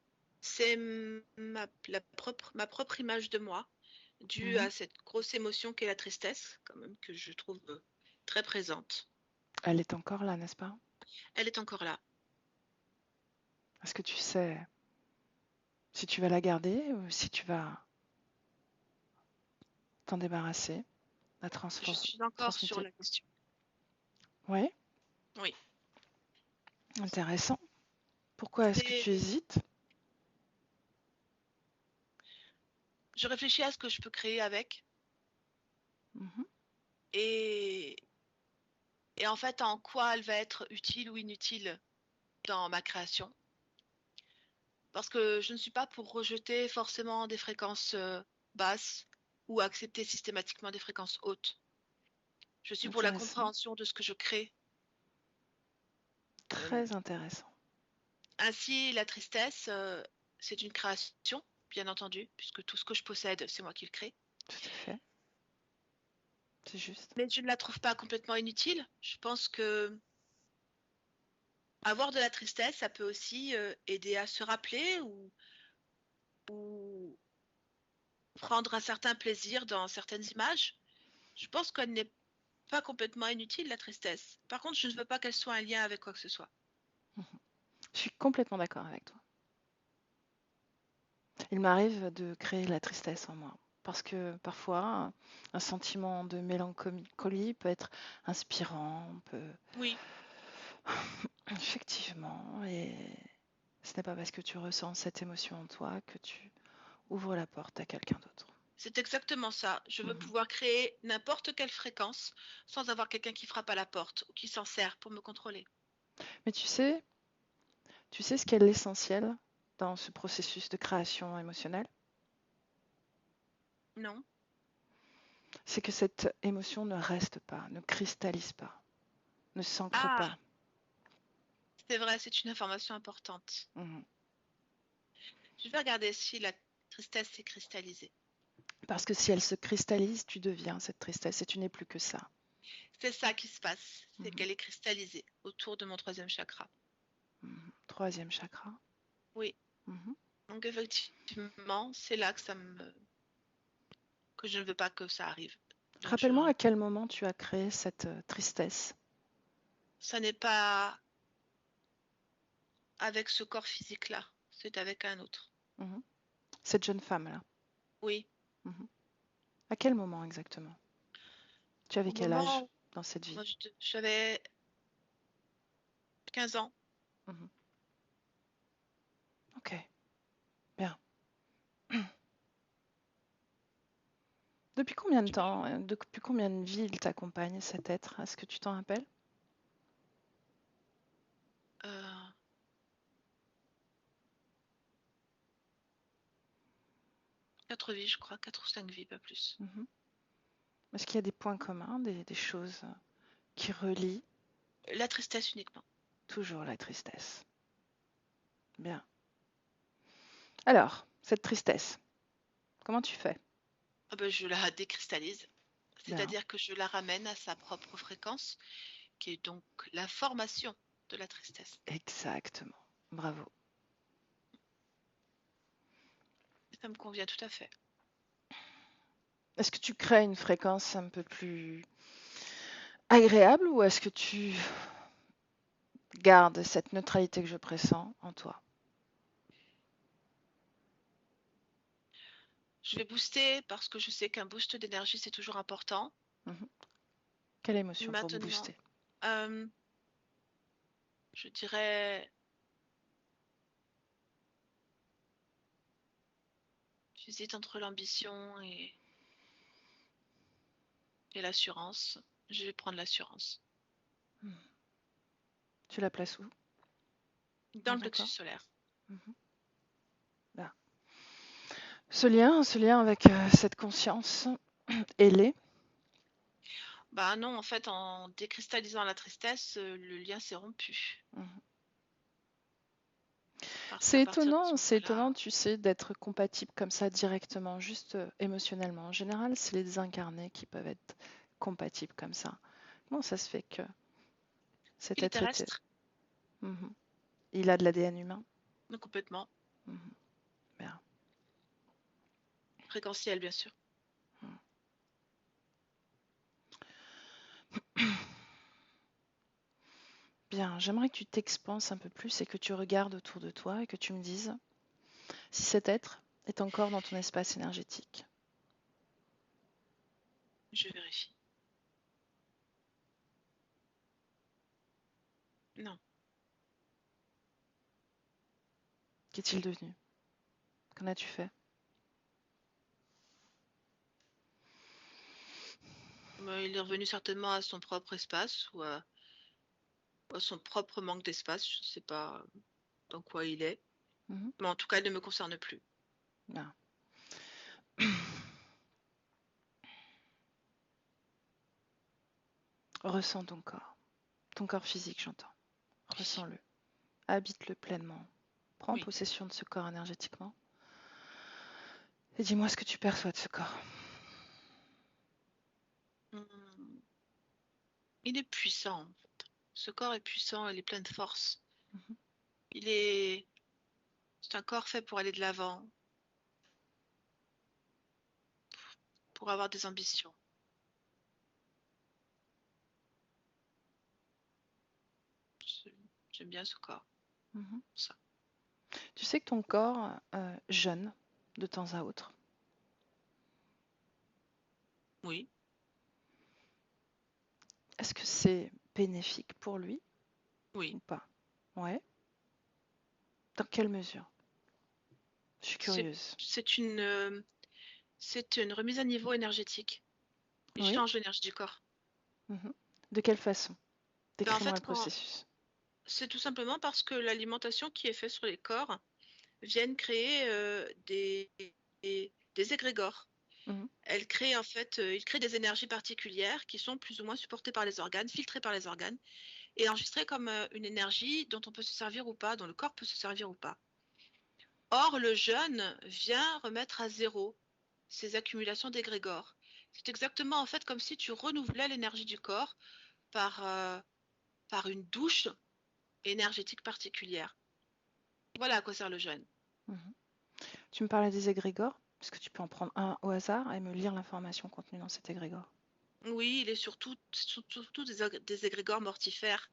Speaker 3: C'est ma propre image de moi, due
Speaker 1: Mhm.
Speaker 3: à cette grosse émotion qu'est la tristesse, quand même, que je trouve très présente.
Speaker 1: Elle est encore là, n'est-ce pas?
Speaker 3: Elle est encore là.
Speaker 1: Est-ce que tu sais si tu vas la garder ou si tu vas t'en débarrasser, la
Speaker 3: Je suis encore sur
Speaker 1: transmuter?
Speaker 3: la question.
Speaker 1: Oui,
Speaker 3: Oui.
Speaker 1: intéressant. Pourquoi est-ce que tu
Speaker 3: C'est-
Speaker 1: hésites?
Speaker 3: Je réfléchis à ce que je peux créer avec
Speaker 1: Mhm.
Speaker 3: et, et en fait en quoi elle va être utile ou inutile dans ma création. Parce que je ne suis pas pour rejeter forcément des fréquences basses ou accepter systématiquement des fréquences hautes. Je suis pour la
Speaker 1: Intéressant.
Speaker 3: compréhension de ce que je crée. Euh,
Speaker 1: Très intéressant.
Speaker 3: Ainsi, la tristesse, c'est une création, bien entendu, puisque tout ce que je possède, c'est moi qui le crée.
Speaker 1: Tout à fait. C'est juste.
Speaker 3: Mais je ne la trouve pas complètement inutile. Je pense que avoir de la tristesse, ça peut aussi aider à se rappeler ou prendre un certain plaisir dans certaines images. Je pense qu'elle n'est pas complètement inutile, la tristesse. Par contre, je ne veux pas qu'elle soit un lien avec quoi que ce soit.
Speaker 1: Mhm. Je suis complètement d'accord avec toi. Il m'arrive de créer la tristesse en moi. Parce que parfois, un sentiment de mélancolie peut être inspirant, peut...
Speaker 3: Oui,
Speaker 1: Effectivement, et ce n'est pas parce que tu ressens cette émotion en toi que tu ouvres la porte à quelqu'un d'autre.
Speaker 3: c'est exactement ça. Je veux
Speaker 1: Mhm.
Speaker 3: pouvoir créer n'importe quelle fréquence sans avoir quelqu'un qui frappe à la porte ou qui s'en sert pour me contrôler.
Speaker 1: Mais tu sais ce qu'est l'essentiel dans ce processus de création émotionnelle?
Speaker 3: Non?
Speaker 1: C'est que cette émotion ne reste pas, ne cristallise pas, ne s'ancre
Speaker 3: Ah,
Speaker 1: pas.
Speaker 3: c'est vrai, c'est une information importante.
Speaker 1: Mhm.
Speaker 3: Je vais regarder si la tristesse s'est cristallisée.
Speaker 1: Parce que si elle se cristallise, tu deviens cette tristesse et tu n'es plus que ça.
Speaker 3: C'est ça qui se passe, c'est
Speaker 1: Mhm.
Speaker 3: qu'elle est cristallisée autour de mon troisième chakra.
Speaker 1: Mhm. Troisième chakra.
Speaker 3: Oui,
Speaker 1: Mhm.
Speaker 3: donc effectivement, c'est là que je ne veux pas que ça arrive. Donc
Speaker 1: Rappelle-moi à quel moment tu as créé cette tristesse.
Speaker 3: ça n'est pas avec ce corps physique-là, c'est avec un autre.
Speaker 1: Mhm. Cette jeune femme-là.
Speaker 3: Oui,
Speaker 1: Mhm. À quel moment exactement? Tu avais
Speaker 3: au
Speaker 1: quel âge
Speaker 3: moment où
Speaker 1: dans cette vie?
Speaker 3: moi, j'avais 15 ans.
Speaker 1: Mhm. Ok, bien. Depuis combien de temps, depuis combien de vies il t'accompagne, cet être? Est-ce que tu t'en rappelles?
Speaker 3: Euh, 4 vies, je crois, 4 ou 5 vies, pas plus.
Speaker 1: Mhm. Est-ce qu'il y a des points communs, des choses qui relient?
Speaker 3: La tristesse uniquement.
Speaker 1: Toujours la tristesse. Bien. Alors, cette tristesse, comment tu fais?
Speaker 3: Ah ben, je la décristallise,
Speaker 1: Bien.
Speaker 3: c'est-à-dire que je la ramène à sa propre fréquence, qui est donc la formation de la tristesse.
Speaker 1: Exactement. Bravo.
Speaker 3: Ça me convient tout à fait.
Speaker 1: Est-ce que tu crées une fréquence un peu plus agréable ou est-ce que tu gardes cette neutralité que je pressens en toi?
Speaker 3: Je vais booster parce que je sais qu'un boost d'énergie, c'est toujours important.
Speaker 1: Mhm. Quelle émotion pour
Speaker 3: Maintenant,
Speaker 1: booster?
Speaker 3: euh, je dirais, j'hésite entre l'ambition et l'assurance. Je vais prendre l'assurance.
Speaker 1: Tu la places où?
Speaker 3: Dans le
Speaker 1: D'accord.
Speaker 3: plexus solaire.
Speaker 1: Mhm. Là. Ce lien avec cette conscience ailée.
Speaker 3: Bah non, en fait, en décristallisant la tristesse, le lien s'est rompu.
Speaker 1: Mhm.
Speaker 3: Parce qu'à partir de ce
Speaker 1: C'est
Speaker 3: moment-là,
Speaker 1: étonnant, tu sais, d'être compatible comme ça directement, juste émotionnellement. En général, c'est les désincarnés qui peuvent être compatibles comme ça. Comment ça se fait que cet
Speaker 3: il est
Speaker 1: être était...
Speaker 3: terrestre,
Speaker 1: Mhm. Il a de l'ADN humain?
Speaker 3: donc complètement
Speaker 1: Mhm. Bien.
Speaker 3: fréquentiel, bien sûr.
Speaker 1: Bien, j'aimerais que tu t'expanses un peu plus et que tu regardes autour de toi et que tu me dises si cet être est encore dans ton espace énergétique.
Speaker 3: Je vérifie. Non.
Speaker 1: Qu'est-il devenu? Qu'en as-tu fait?
Speaker 3: Il est revenu certainement à son propre espace ou à son propre manque d'espace. Je ne sais pas dans quoi il est.
Speaker 1: Mhm.
Speaker 3: Mais en tout cas, il ne me concerne plus.
Speaker 1: Bien. Ressens ton corps physique, j'entends.
Speaker 3: Oui.
Speaker 1: Ressens-le, habite-le pleinement. Prends
Speaker 3: Oui.
Speaker 1: possession de ce corps énergétiquement et dis-moi ce que tu perçois de ce corps.
Speaker 3: Hmm. Il est puissant, en fait. Ce corps est puissant, il est plein de force.
Speaker 1: Mhm.
Speaker 3: Il est... C'est un corps fait pour aller de l'avant, pour avoir des ambitions. Je- J'aime bien ce corps.
Speaker 1: Mhm.
Speaker 3: Ça.
Speaker 1: Tu sais que ton corps jeûne de temps à autre.
Speaker 3: Oui.
Speaker 1: Est-ce que c'est bénéfique pour lui
Speaker 3: Oui.
Speaker 1: ou pas? Ouais. Dans quelle mesure? Je suis
Speaker 3: C'est
Speaker 1: curieuse.
Speaker 3: c'est c'est une remise à niveau énergétique. Il
Speaker 1: Oui.
Speaker 3: change l'énergie du corps.
Speaker 1: Mhm. De quelle façon?
Speaker 3: En
Speaker 1: Décris-moi
Speaker 3: fait,
Speaker 1: le processus.
Speaker 3: c'est tout simplement parce que l'alimentation qui est faite sur les corps vient créer des égrégores.
Speaker 1: Mhm.
Speaker 3: Il crée des énergies particulières qui sont plus ou moins supportées par les organes, filtrées par les organes, et enregistrées comme une énergie dont on peut se servir ou pas, dont le corps peut se servir ou pas. Or, le jeûne vient remettre à zéro ces accumulations d'égrégores. C'est exactement en fait comme si tu renouvelais l'énergie du corps par, par une douche énergétique particulière. Voilà à quoi sert le jeûne.
Speaker 1: Mhm. Tu me parlais des égrégores. Est-ce que tu peux en prendre un au hasard et me lire l'information contenue dans cet égrégore?
Speaker 3: Oui, il est surtout des égrégores mortifères,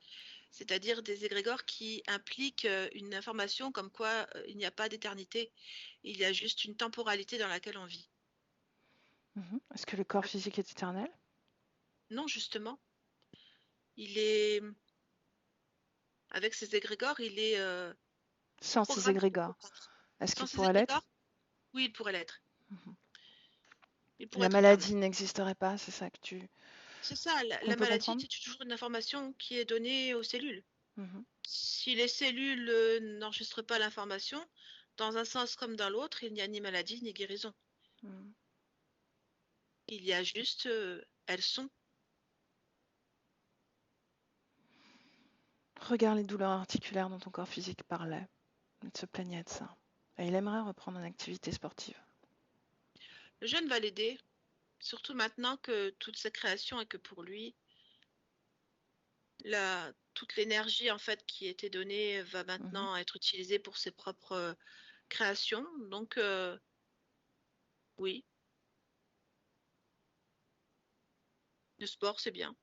Speaker 3: c'est-à-dire des égrégores qui impliquent une information comme quoi il n'y a pas d'éternité, il y a juste une temporalité dans laquelle on vit.
Speaker 1: Mhm. Est-ce que le corps physique est éternel?
Speaker 3: Non, justement, il est, avec ces égrégores, il est
Speaker 1: Sans ces
Speaker 3: programmé quelque
Speaker 1: égrégores,
Speaker 3: part.
Speaker 1: est-ce
Speaker 3: Sans
Speaker 1: qu'il
Speaker 3: ces
Speaker 1: pourrait
Speaker 3: égrégores,
Speaker 1: l'être?
Speaker 3: oui, il pourrait l'être.
Speaker 1: Mhm.
Speaker 3: Il pourrait
Speaker 1: La
Speaker 3: te le permettre.
Speaker 1: maladie n'existerait pas, c'est ça que tu
Speaker 3: C'est ça,
Speaker 1: qu'on
Speaker 3: la
Speaker 1: peut
Speaker 3: maladie,
Speaker 1: comprendre?
Speaker 3: c'est toujours une information qui est donnée aux cellules.
Speaker 1: Mhm,
Speaker 3: Si les cellules n'enregistrent pas l'information, dans un sens comme dans l'autre, il n'y a ni maladie ni guérison.
Speaker 1: mhm.
Speaker 3: Il y a juste, elles sont.
Speaker 1: Regarde les douleurs articulaires dont ton corps physique parlait. Il se plaignait de ça. Et il aimerait reprendre une activité sportive.
Speaker 3: Le jeune va l'aider, surtout maintenant que toute sa création est que pour lui. Toute l'énergie en fait qui était donnée va
Speaker 1: Mhm,
Speaker 3: maintenant être utilisée pour ses propres créations. Donc oui, le sport c'est bien.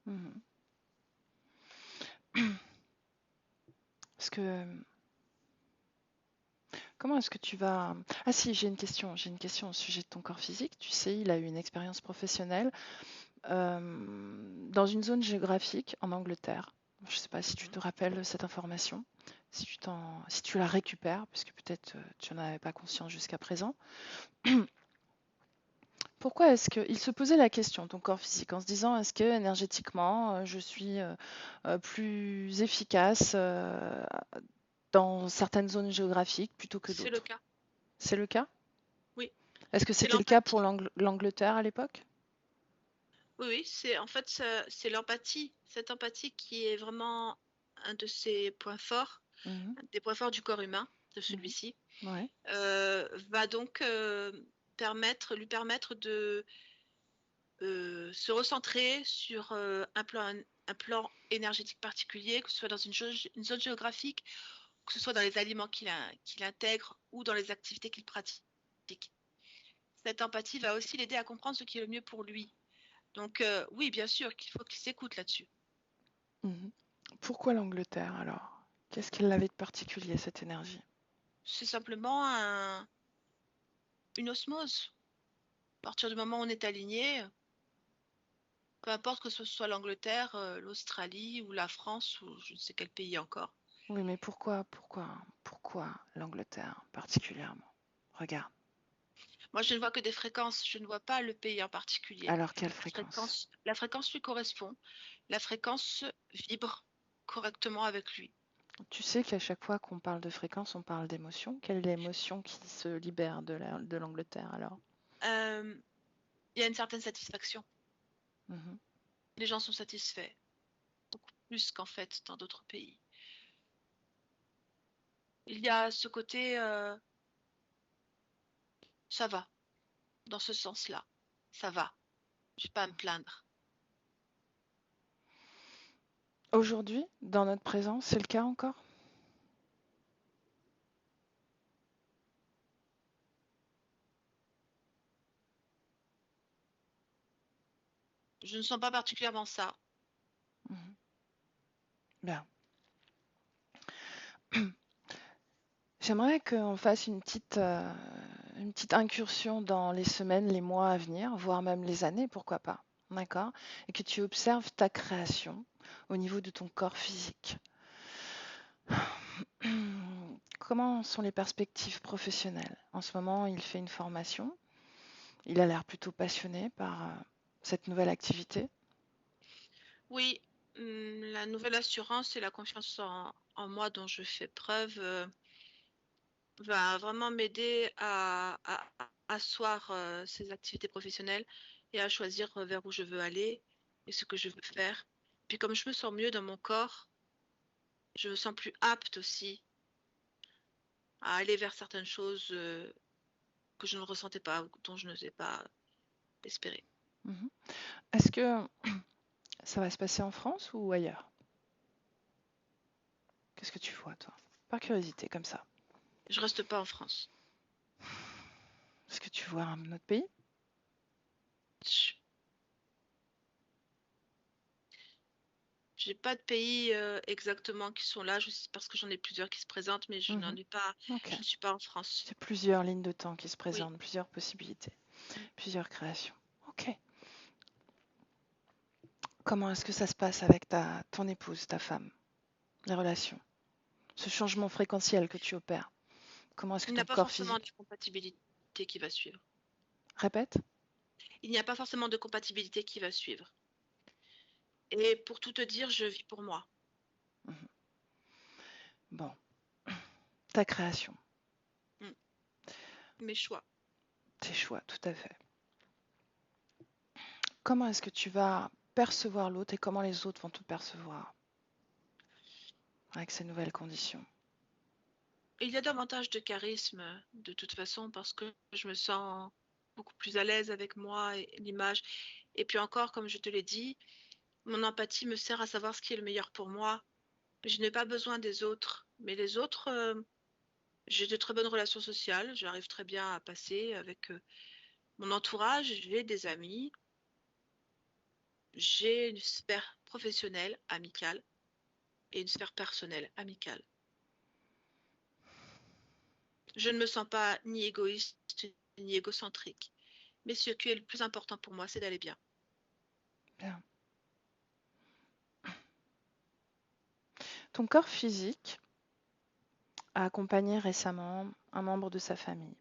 Speaker 1: mhm. Parce que comment est-ce que tu vas... Ah si, j'ai une question. J'ai une question au sujet de ton corps physique. Tu sais, il a eu une expérience professionnelle dans une zone géographique en Angleterre. Je ne sais pas si tu te rappelles cette information, si tu la récupères, puisque peut-être tu n'en avais pas conscience jusqu'à présent. Pourquoi est-ce qu'il se posait la question, ton corps physique, en se disant est-ce que énergétiquement je suis plus efficace dans certaines zones géographiques plutôt que
Speaker 3: C'est le
Speaker 1: d'autres?
Speaker 3: cas.
Speaker 1: C'est le cas?
Speaker 3: Oui,
Speaker 1: Est-ce que
Speaker 3: c'est
Speaker 1: c'était le cas pour
Speaker 3: l'empathie.
Speaker 1: l'Angleterre à l'époque?
Speaker 3: Oui, oui, c'est en fait c'est l'empathie, cette empathie qui est vraiment un de ses points forts,
Speaker 1: Mhm,
Speaker 3: un des points forts du corps humain, de
Speaker 1: mhm.
Speaker 3: celui-ci,
Speaker 1: Ouais.
Speaker 3: va donc lui permettre de se recentrer sur un plan énergétique particulier, que ce soit dans une zone géographique, que ce soit dans les aliments qu'il intègre ou dans les activités qu'il pratique. Cette empathie va aussi l'aider à comprendre ce qui est le mieux pour lui. Donc oui, bien sûr qu'il faut qu'il s'écoute là-dessus.
Speaker 1: Mhm. Pourquoi l'Angleterre alors? Qu'est-ce qu'elle avait de particulier, cette énergie?
Speaker 3: C'est simplement une osmose. À partir du moment où on est aligné, peu importe que ce soit l'Angleterre, l'Australie ou la France ou je ne sais quel pays encore.
Speaker 1: Oui, mais pourquoi l'Angleterre particulièrement? Regarde.
Speaker 3: Moi, je ne vois que des fréquences, je ne vois pas le pays en particulier.
Speaker 1: Alors, quelle fréquence?
Speaker 3: La fréquence lui correspond. La fréquence vibre correctement avec lui.
Speaker 1: Tu sais qu'à chaque fois qu'on parle de fréquence, on parle d'émotion. Quelle est l'émotion qui se libère de l'Angleterre alors?
Speaker 3: Euh, il y a une certaine satisfaction.
Speaker 1: Mhm.
Speaker 3: Les gens sont satisfaits, beaucoup plus qu'en fait dans d'autres pays. Il y a ce côté, ça va, dans ce sens-là, ça va. Je ne vais pas me plaindre.
Speaker 1: Aujourd'hui, dans notre présent, c'est le cas encore?
Speaker 3: Je ne sens pas particulièrement ça.
Speaker 1: Mhm. Bien. J'aimerais qu'on fasse une petite incursion dans les semaines, les mois à venir, voire même les années, pourquoi pas. D'accord? Et que tu observes ta création au niveau de ton corps physique. Comment sont les perspectives professionnelles? En ce moment, il fait une formation. Il a l'air plutôt passionné par cette nouvelle activité.
Speaker 3: Oui, la nouvelle assurance et la confiance en moi dont je fais preuve va vraiment m'aider à asseoir ces activités professionnelles et à choisir vers où je veux aller et ce que je veux faire. Puis comme je me sens mieux dans mon corps, je me sens plus apte aussi à aller vers certaines choses que je ne ressentais pas ou dont je n'osais pas espérer.
Speaker 1: Mhm. Est-ce que ça va se passer en France ou ailleurs? Qu'est-ce que tu vois, toi? Par curiosité, comme ça.
Speaker 3: Je reste pas en France.
Speaker 1: Est-ce que tu vois un autre pays?
Speaker 3: J'ai pas de pays exactement qui sont là, parce que j'en ai plusieurs qui se présentent, mais je n'en
Speaker 1: Mhm.
Speaker 3: ai pas,
Speaker 1: Ok.
Speaker 3: je ne suis pas en France.
Speaker 1: C'est plusieurs lignes de temps qui se
Speaker 3: Oui.
Speaker 1: présentent, plusieurs possibilités, plusieurs créations. Ok. Comment est-ce que ça se passe avec ton épouse, ta femme, les relations? Ce changement fréquentiel que tu opères, comment est-ce que
Speaker 3: Il n'y
Speaker 1: ton
Speaker 3: a pas
Speaker 1: corps
Speaker 3: forcément de
Speaker 1: physique...
Speaker 3: compatibilité qui va suivre.
Speaker 1: Répète?
Speaker 3: il n'y a pas forcément de compatibilité qui va suivre. Et pour tout te dire, je vis pour moi.
Speaker 1: Bon, ta création,
Speaker 3: Mes choix.
Speaker 1: tes choix, tout à fait. Comment est-ce que tu vas percevoir l'autre et comment les autres vont te percevoir avec ces nouvelles conditions?
Speaker 3: Il y a davantage de charisme de toute façon parce que je me sens beaucoup plus à l'aise avec moi et l'image. Et puis encore, comme je te l'ai dit, mon empathie me sert à savoir ce qui est le meilleur pour moi. Je n'ai pas besoin des autres. Mais les autres, j'ai de très bonnes relations sociales. J'arrive très bien à passer avec mon entourage. J'ai des amis. J'ai une sphère professionnelle, amicale, et une sphère personnelle, amicale. Je ne me sens pas ni égoïste ni égocentrique. Mais ce qui est le plus important pour moi, c'est d'aller bien.
Speaker 1: Bien. Ton corps physique a accompagné récemment un membre de sa famille.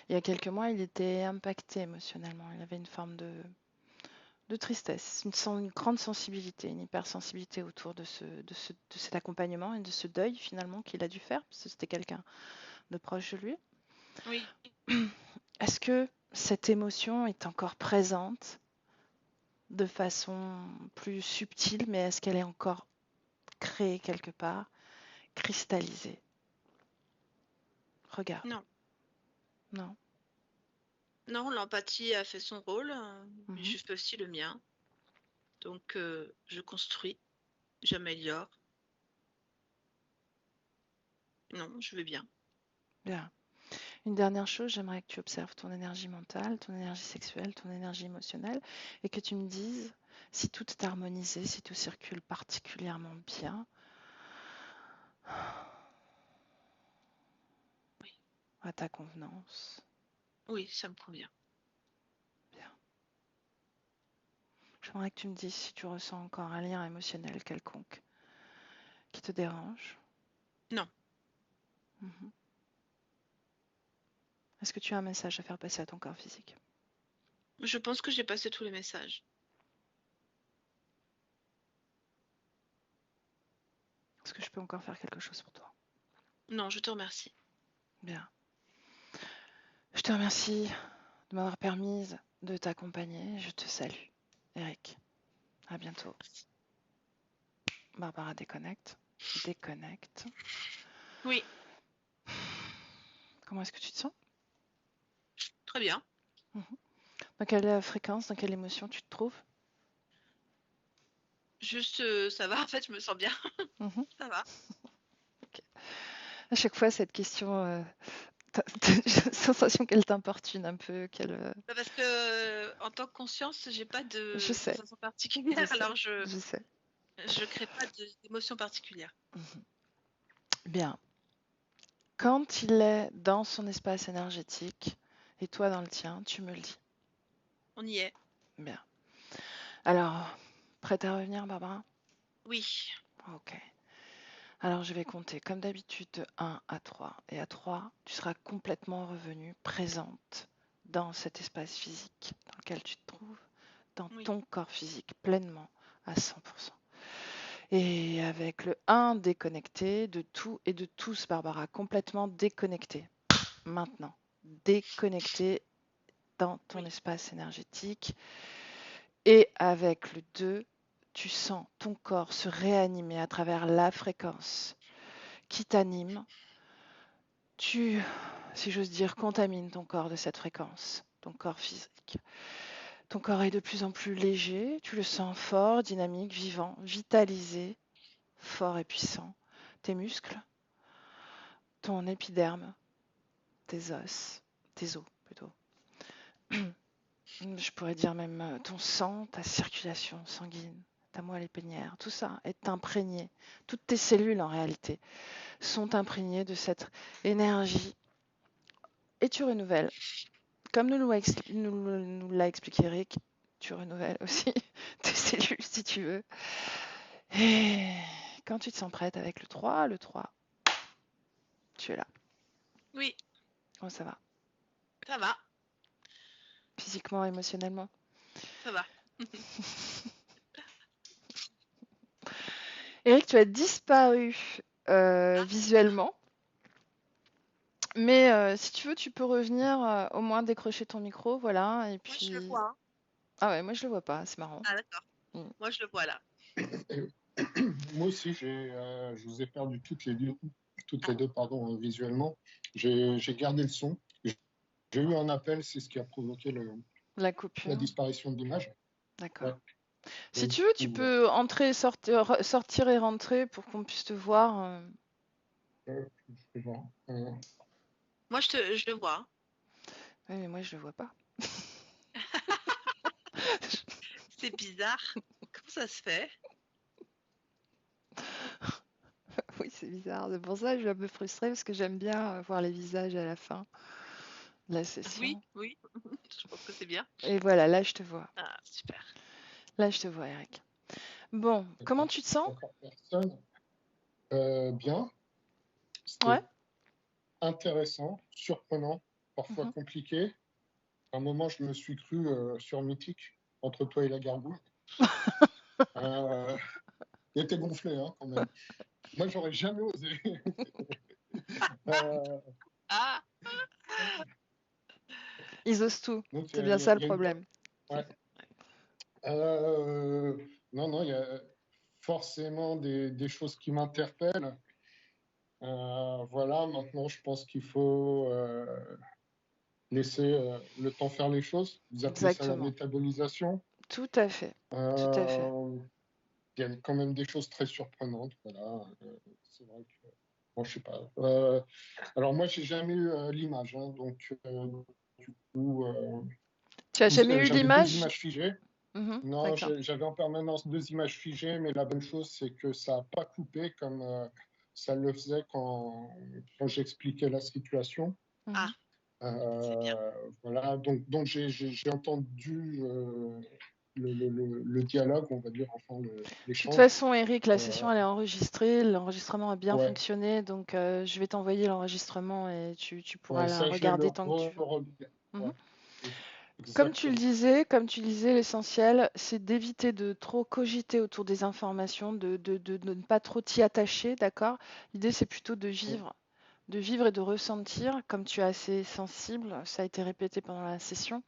Speaker 1: Il y a quelques mois, il était impacté émotionnellement. Il avait une forme de tristesse, une grande sensibilité, une hypersensibilité autour de cet accompagnement et de ce deuil finalement qu'il a dû faire, parce que c'était quelqu'un de proche de lui.
Speaker 3: Oui.
Speaker 1: Est-ce que cette émotion est encore présente de façon plus subtile, mais est-ce qu'elle est encore créée quelque part, cristallisée? Regarde.
Speaker 3: Non.
Speaker 1: Non.
Speaker 3: Non, l'empathie a fait son rôle, mais
Speaker 1: Mhm.
Speaker 3: je fais aussi le mien. Donc, je construis, j'améliore. Non, je vais bien.
Speaker 1: Bien. Une dernière chose, j'aimerais que tu observes ton énergie mentale, ton énergie sexuelle, ton énergie émotionnelle, et que tu me dises si tout est harmonisé, si tout circule particulièrement bien.
Speaker 3: Oui.
Speaker 1: À ta convenance.
Speaker 3: Oui, ça me convient.
Speaker 1: Bien. J'aimerais que tu me dises si tu ressens encore un lien émotionnel quelconque qui te dérange.
Speaker 3: Non.
Speaker 1: Mhm. Est-ce que tu as un message à faire passer à ton corps physique?
Speaker 3: Je pense que j'ai passé tous les messages.
Speaker 1: Est-ce que je peux encore faire quelque chose pour toi?
Speaker 3: Non, je te remercie.
Speaker 1: Bien. Je te remercie de m'avoir permis de t'accompagner. Je te salue, Eric. À bientôt. Barbara déconnecte. Déconnecte.
Speaker 3: Oui,
Speaker 1: Comment est-ce que tu te sens?
Speaker 3: très bien.
Speaker 1: Dans quelle fréquence, dans quelle émotion tu te trouves?
Speaker 3: Juste, ça va, en fait, je me sens bien.
Speaker 1: Mhm.
Speaker 3: Ça va.
Speaker 1: À chaque fois, cette question, j'ai la sensation qu'elle t'importune un peu,
Speaker 3: Parce que, en tant que conscience, j'ai pas
Speaker 1: Je
Speaker 3: de
Speaker 1: sais,
Speaker 3: sensation
Speaker 1: je
Speaker 3: particulière,
Speaker 1: sais,
Speaker 3: alors
Speaker 1: je sais.
Speaker 3: je crée pas d'émotion particulière.
Speaker 1: Mhm. Bien. Quand il est dans son espace énergétique et toi dans le tien, tu me le dis.
Speaker 3: On y est.
Speaker 1: Bien. Alors, prête à revenir, Barbara?
Speaker 3: Oui.
Speaker 1: Ok. Alors, je vais compter comme d'habitude de 1 à 3. Et à 3, tu seras complètement revenue, présente dans cet espace physique dans lequel tu te trouves, dans
Speaker 3: Oui.
Speaker 1: ton corps physique, pleinement, à 100%. Et avec le 1 déconnecté de tout et de tous, Barbara, complètement déconnecté. Maintenant, déconnecté dans ton
Speaker 3: Oui.
Speaker 1: espace énergétique. Et avec le 2, tu sens ton corps se réanimer à travers la fréquence qui t'anime. Tu, si j'ose dire, contamines ton corps de cette fréquence, ton corps physique. Ton corps est de plus en plus léger, tu le sens fort, dynamique, vivant, vitalisé, fort et puissant. Tes muscles, ton épiderme, tes os plutôt. Je pourrais dire même ton sang, ta circulation sanguine, ta moelle épinière, tout ça est imprégné. Toutes tes cellules en réalité sont imprégnées de cette énergie et tu renouvelles. Comme nous l'a expliqué Eric, tu renouvelles aussi tes cellules si tu veux. Et quand tu te sens prête avec le 3, tu es là.
Speaker 3: Oui,
Speaker 1: Oh, ça va.
Speaker 3: ça va.
Speaker 1: Bien. physiquement, émotionnellement?
Speaker 3: Ça va.
Speaker 1: Eric, tu as disparu visuellement, mais si tu veux, tu peux revenir, au moins décrocher ton micro, voilà, et
Speaker 3: Moi, je le
Speaker 1: puis...
Speaker 3: vois, hein.
Speaker 1: Ah ouais, moi je le vois pas, c'est marrant.
Speaker 3: Ah, d'accord.
Speaker 1: Mm.
Speaker 3: Moi, je le vois là.
Speaker 2: Et moi aussi, je vous ai perdu toutes les deux, pardon, visuellement. J'ai gardé le son. J'ai eu un appel, c'est ce qui a provoqué
Speaker 1: La
Speaker 2: la
Speaker 1: coupure,
Speaker 2: disparition de l'image. Ouais.
Speaker 1: d'accord. Si
Speaker 2: Donc,
Speaker 1: tu
Speaker 2: du
Speaker 1: veux, tu
Speaker 2: coup,
Speaker 1: peux entrer, sortir et rentrer pour qu'on puisse te voir.
Speaker 2: je vois.
Speaker 3: Moi, je le vois, hein.
Speaker 1: Oui, mais moi je le vois pas.
Speaker 3: C'est bizarre. Comment ça se fait?
Speaker 1: Oui, c'est bizarre. C'est pour ça que je suis un peu frustrée parce que j'aime bien voir les visages à la fin de la
Speaker 3: Oui,
Speaker 1: session.
Speaker 3: oui. Je pense que c'est bien.
Speaker 1: Et voilà, là je te vois.
Speaker 3: Ah, super.
Speaker 1: Là je te vois, Eric. Bon, comment tu te sens?
Speaker 2: Encore personne. Bien.
Speaker 1: Ouais.
Speaker 2: C'était intéressant, surprenant, parfois
Speaker 1: Mhm.
Speaker 2: compliqué. À un moment, je me suis cru sur Mythique, entre toi et la gargouille. Il était gonflé, hein, quand même. Moi, j'aurais jamais osé. Euh,
Speaker 3: Ah,
Speaker 1: Ils osent tout.
Speaker 2: donc,
Speaker 1: C'est bien ça le
Speaker 2: il y a une...
Speaker 1: problème.
Speaker 2: Ouais. Non, non, il y a forcément des choses qui m'interpellent. Voilà, maintenant, je pense qu'il faut laisser le temps faire les choses. Vous appelez ça la
Speaker 1: Exactement.
Speaker 2: métabolisation.
Speaker 1: Tout à fait. Tout à fait.
Speaker 2: Euh, il y a quand même des choses très surprenantes. Voilà. C'est vrai que, bon, je sais pas. Alors moi, j'ai jamais eu l'image, hein, donc du coup,
Speaker 1: Tu as jamais eu
Speaker 2: j'avais deux
Speaker 1: l'image?
Speaker 2: images figées.
Speaker 1: Mhm.
Speaker 2: Non,
Speaker 1: D'accord.
Speaker 2: j'avais en permanence deux images figées, mais la bonne chose, c'est que ça n'a pas coupé comme ça le faisait quand j'expliquais la situation.
Speaker 3: ah,
Speaker 1: Mhm.
Speaker 3: c'est bien.
Speaker 2: Voilà, donc j'ai entendu le dialogue, on va dire, enfin
Speaker 1: De toute
Speaker 2: l'échange.
Speaker 1: façon, Eric, la
Speaker 2: Euh,
Speaker 1: session elle est enregistrée, l'enregistrement a bien
Speaker 2: ouais,
Speaker 1: fonctionné, donc je vais t'envoyer l'enregistrement et tu pourras
Speaker 2: ouais,
Speaker 1: la
Speaker 2: ça je vais le
Speaker 1: regarder tant que tu veux. Mhm.
Speaker 2: ouais, exactement.
Speaker 1: Comme tu le disais, l'essentiel, c'est d'éviter de trop cogiter autour des informations, de ne pas trop t'y attacher, d'accord? L'idée, c'est plutôt de vivre et de ressentir, comme tu es assez sensible, ça a été répété pendant la session.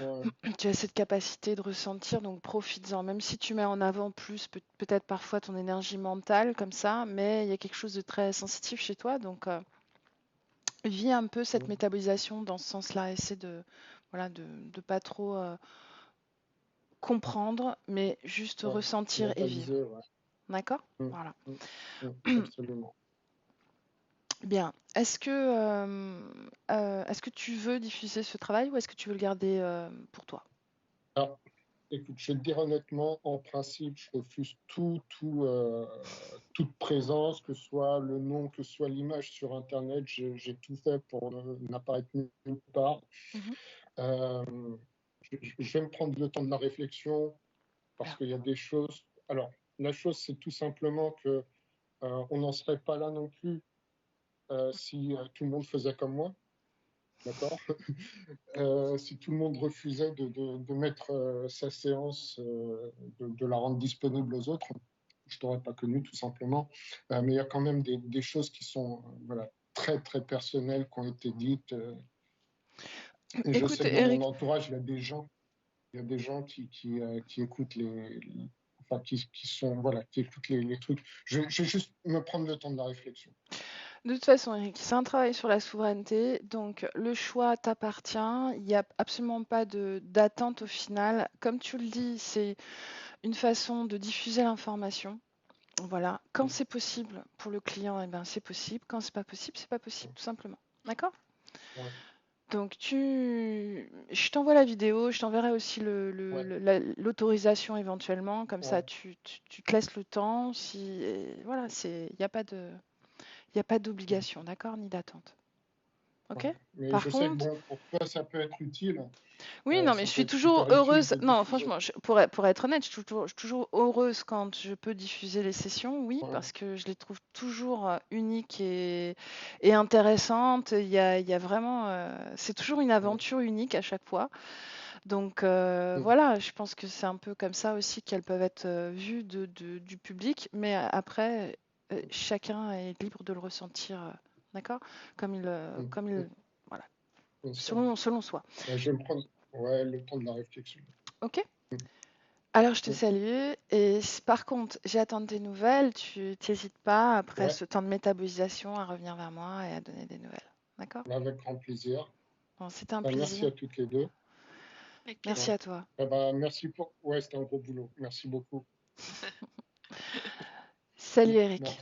Speaker 2: Ouais,
Speaker 1: Tu as cette capacité de ressentir, donc profites-en, même si tu mets en avant plus peut-être parfois ton énergie mentale comme ça, mais il y a quelque chose de très sensitif chez toi, donc vis un peu cette
Speaker 2: ouais,
Speaker 1: métabolisation dans ce sens-là, essaie de voilà de pas trop comprendre, mais juste
Speaker 2: ouais,
Speaker 1: ressentir et vivre.
Speaker 2: mentaliser, ouais.
Speaker 1: D'accord?
Speaker 2: Mm,
Speaker 1: Voilà.
Speaker 2: mm, absolument.
Speaker 1: Bien. Est-ce que tu veux diffuser ce travail ou est-ce que tu veux le garder pour toi?
Speaker 2: Alors, écoute, je vais te dire honnêtement, en principe, je refuse toute présence, que ce soit le nom, que ce soit l'image sur Internet. J'ai tout fait pour n'apparaître nulle part.
Speaker 1: Mhm.
Speaker 2: Euh, je vais me prendre le temps de la réflexion parce
Speaker 1: Bien.
Speaker 2: qu'il y a des choses. Alors, la chose, c'est tout simplement que on n'en serait pas là non plus si tout le monde faisait comme moi. D'accord. Si tout le monde refusait de mettre sa séance, de la rendre disponible aux autres, je t'aurais pas connu tout simplement. Mais il y a quand même des choses qui sont voilà, très très personnelles qui ont été dites. Et je
Speaker 1: Écoute,
Speaker 2: sais que dans mon
Speaker 1: Eric,
Speaker 2: entourage, il y a des gens qui écoutent enfin, qui sont, voilà, qui écoutent les trucs. Je vais juste me prendre le temps de la réflexion.
Speaker 1: de toute façon, Eric, c'est un travail sur la souveraineté, donc le choix t'appartient. Il n'y a absolument pas d'attente au final. Comme tu le dis, c'est une façon de diffuser l'information. Voilà. Quand c'est possible pour le client, eh ben, c'est possible. Quand c'est pas possible, c'est pas possible, tout simplement. D'accord?
Speaker 2: Ouais,
Speaker 1: Donc je t'envoie la vidéo, je t'enverrai aussi
Speaker 2: ouais,
Speaker 1: l'autorisation éventuellement, comme ça
Speaker 2: ouais.
Speaker 1: tu te laisses le temps. Si, et voilà, il n'y a pas d'obligation, d'accord, ni d'attente. Ok?
Speaker 2: Ouais. Mais
Speaker 1: Par
Speaker 2: je sais que
Speaker 1: contre,
Speaker 2: bon, pour toi, ça peut être utile.
Speaker 1: oui, non, mais
Speaker 2: Ça
Speaker 1: je
Speaker 2: peut
Speaker 1: suis
Speaker 2: être
Speaker 1: toujours
Speaker 2: super utile
Speaker 1: heureuse.
Speaker 2: de
Speaker 1: Non,
Speaker 2: diffuser.
Speaker 1: franchement, pour être honnête, je suis toujours heureuse quand je peux diffuser les sessions, oui,
Speaker 2: Ouais.
Speaker 1: parce que je les trouve toujours uniques et intéressantes. Il y a vraiment, c'est toujours une
Speaker 2: Ouais.
Speaker 1: aventure unique à chaque fois. Donc
Speaker 2: Mm.
Speaker 1: voilà, je pense que c'est un peu comme ça aussi qu'elles peuvent être vues du public, mais après, chacun est libre de le ressentir, d'accord?
Speaker 2: Mm.
Speaker 1: Comme
Speaker 2: Mm.
Speaker 1: il, voilà,
Speaker 2: Bien sûr.
Speaker 1: selon soi.
Speaker 2: Ben, je vais me prendre le temps de la réflexion.
Speaker 1: Ok? Alors je te
Speaker 2: Mm.
Speaker 1: salue et par contre, j'attends tes nouvelles, tu n'hésites pas après
Speaker 2: Ouais,
Speaker 1: ce temps de métabolisation à revenir vers moi et à donner des nouvelles. D'accord?
Speaker 2: avec grand plaisir.
Speaker 1: Bon, c'était un
Speaker 2: Ben, merci
Speaker 1: plaisir.
Speaker 2: à toutes les deux.
Speaker 3: Avec
Speaker 1: Merci
Speaker 3: plaisir.
Speaker 2: Ouais.
Speaker 1: à toi.
Speaker 2: Eh ben, merci pour. Ouais, c'était un gros boulot. Merci beaucoup.
Speaker 1: Salut
Speaker 2: Mm.
Speaker 1: Eric.
Speaker 2: Merci.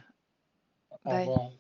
Speaker 2: Au
Speaker 1: Bye.
Speaker 2: revoir.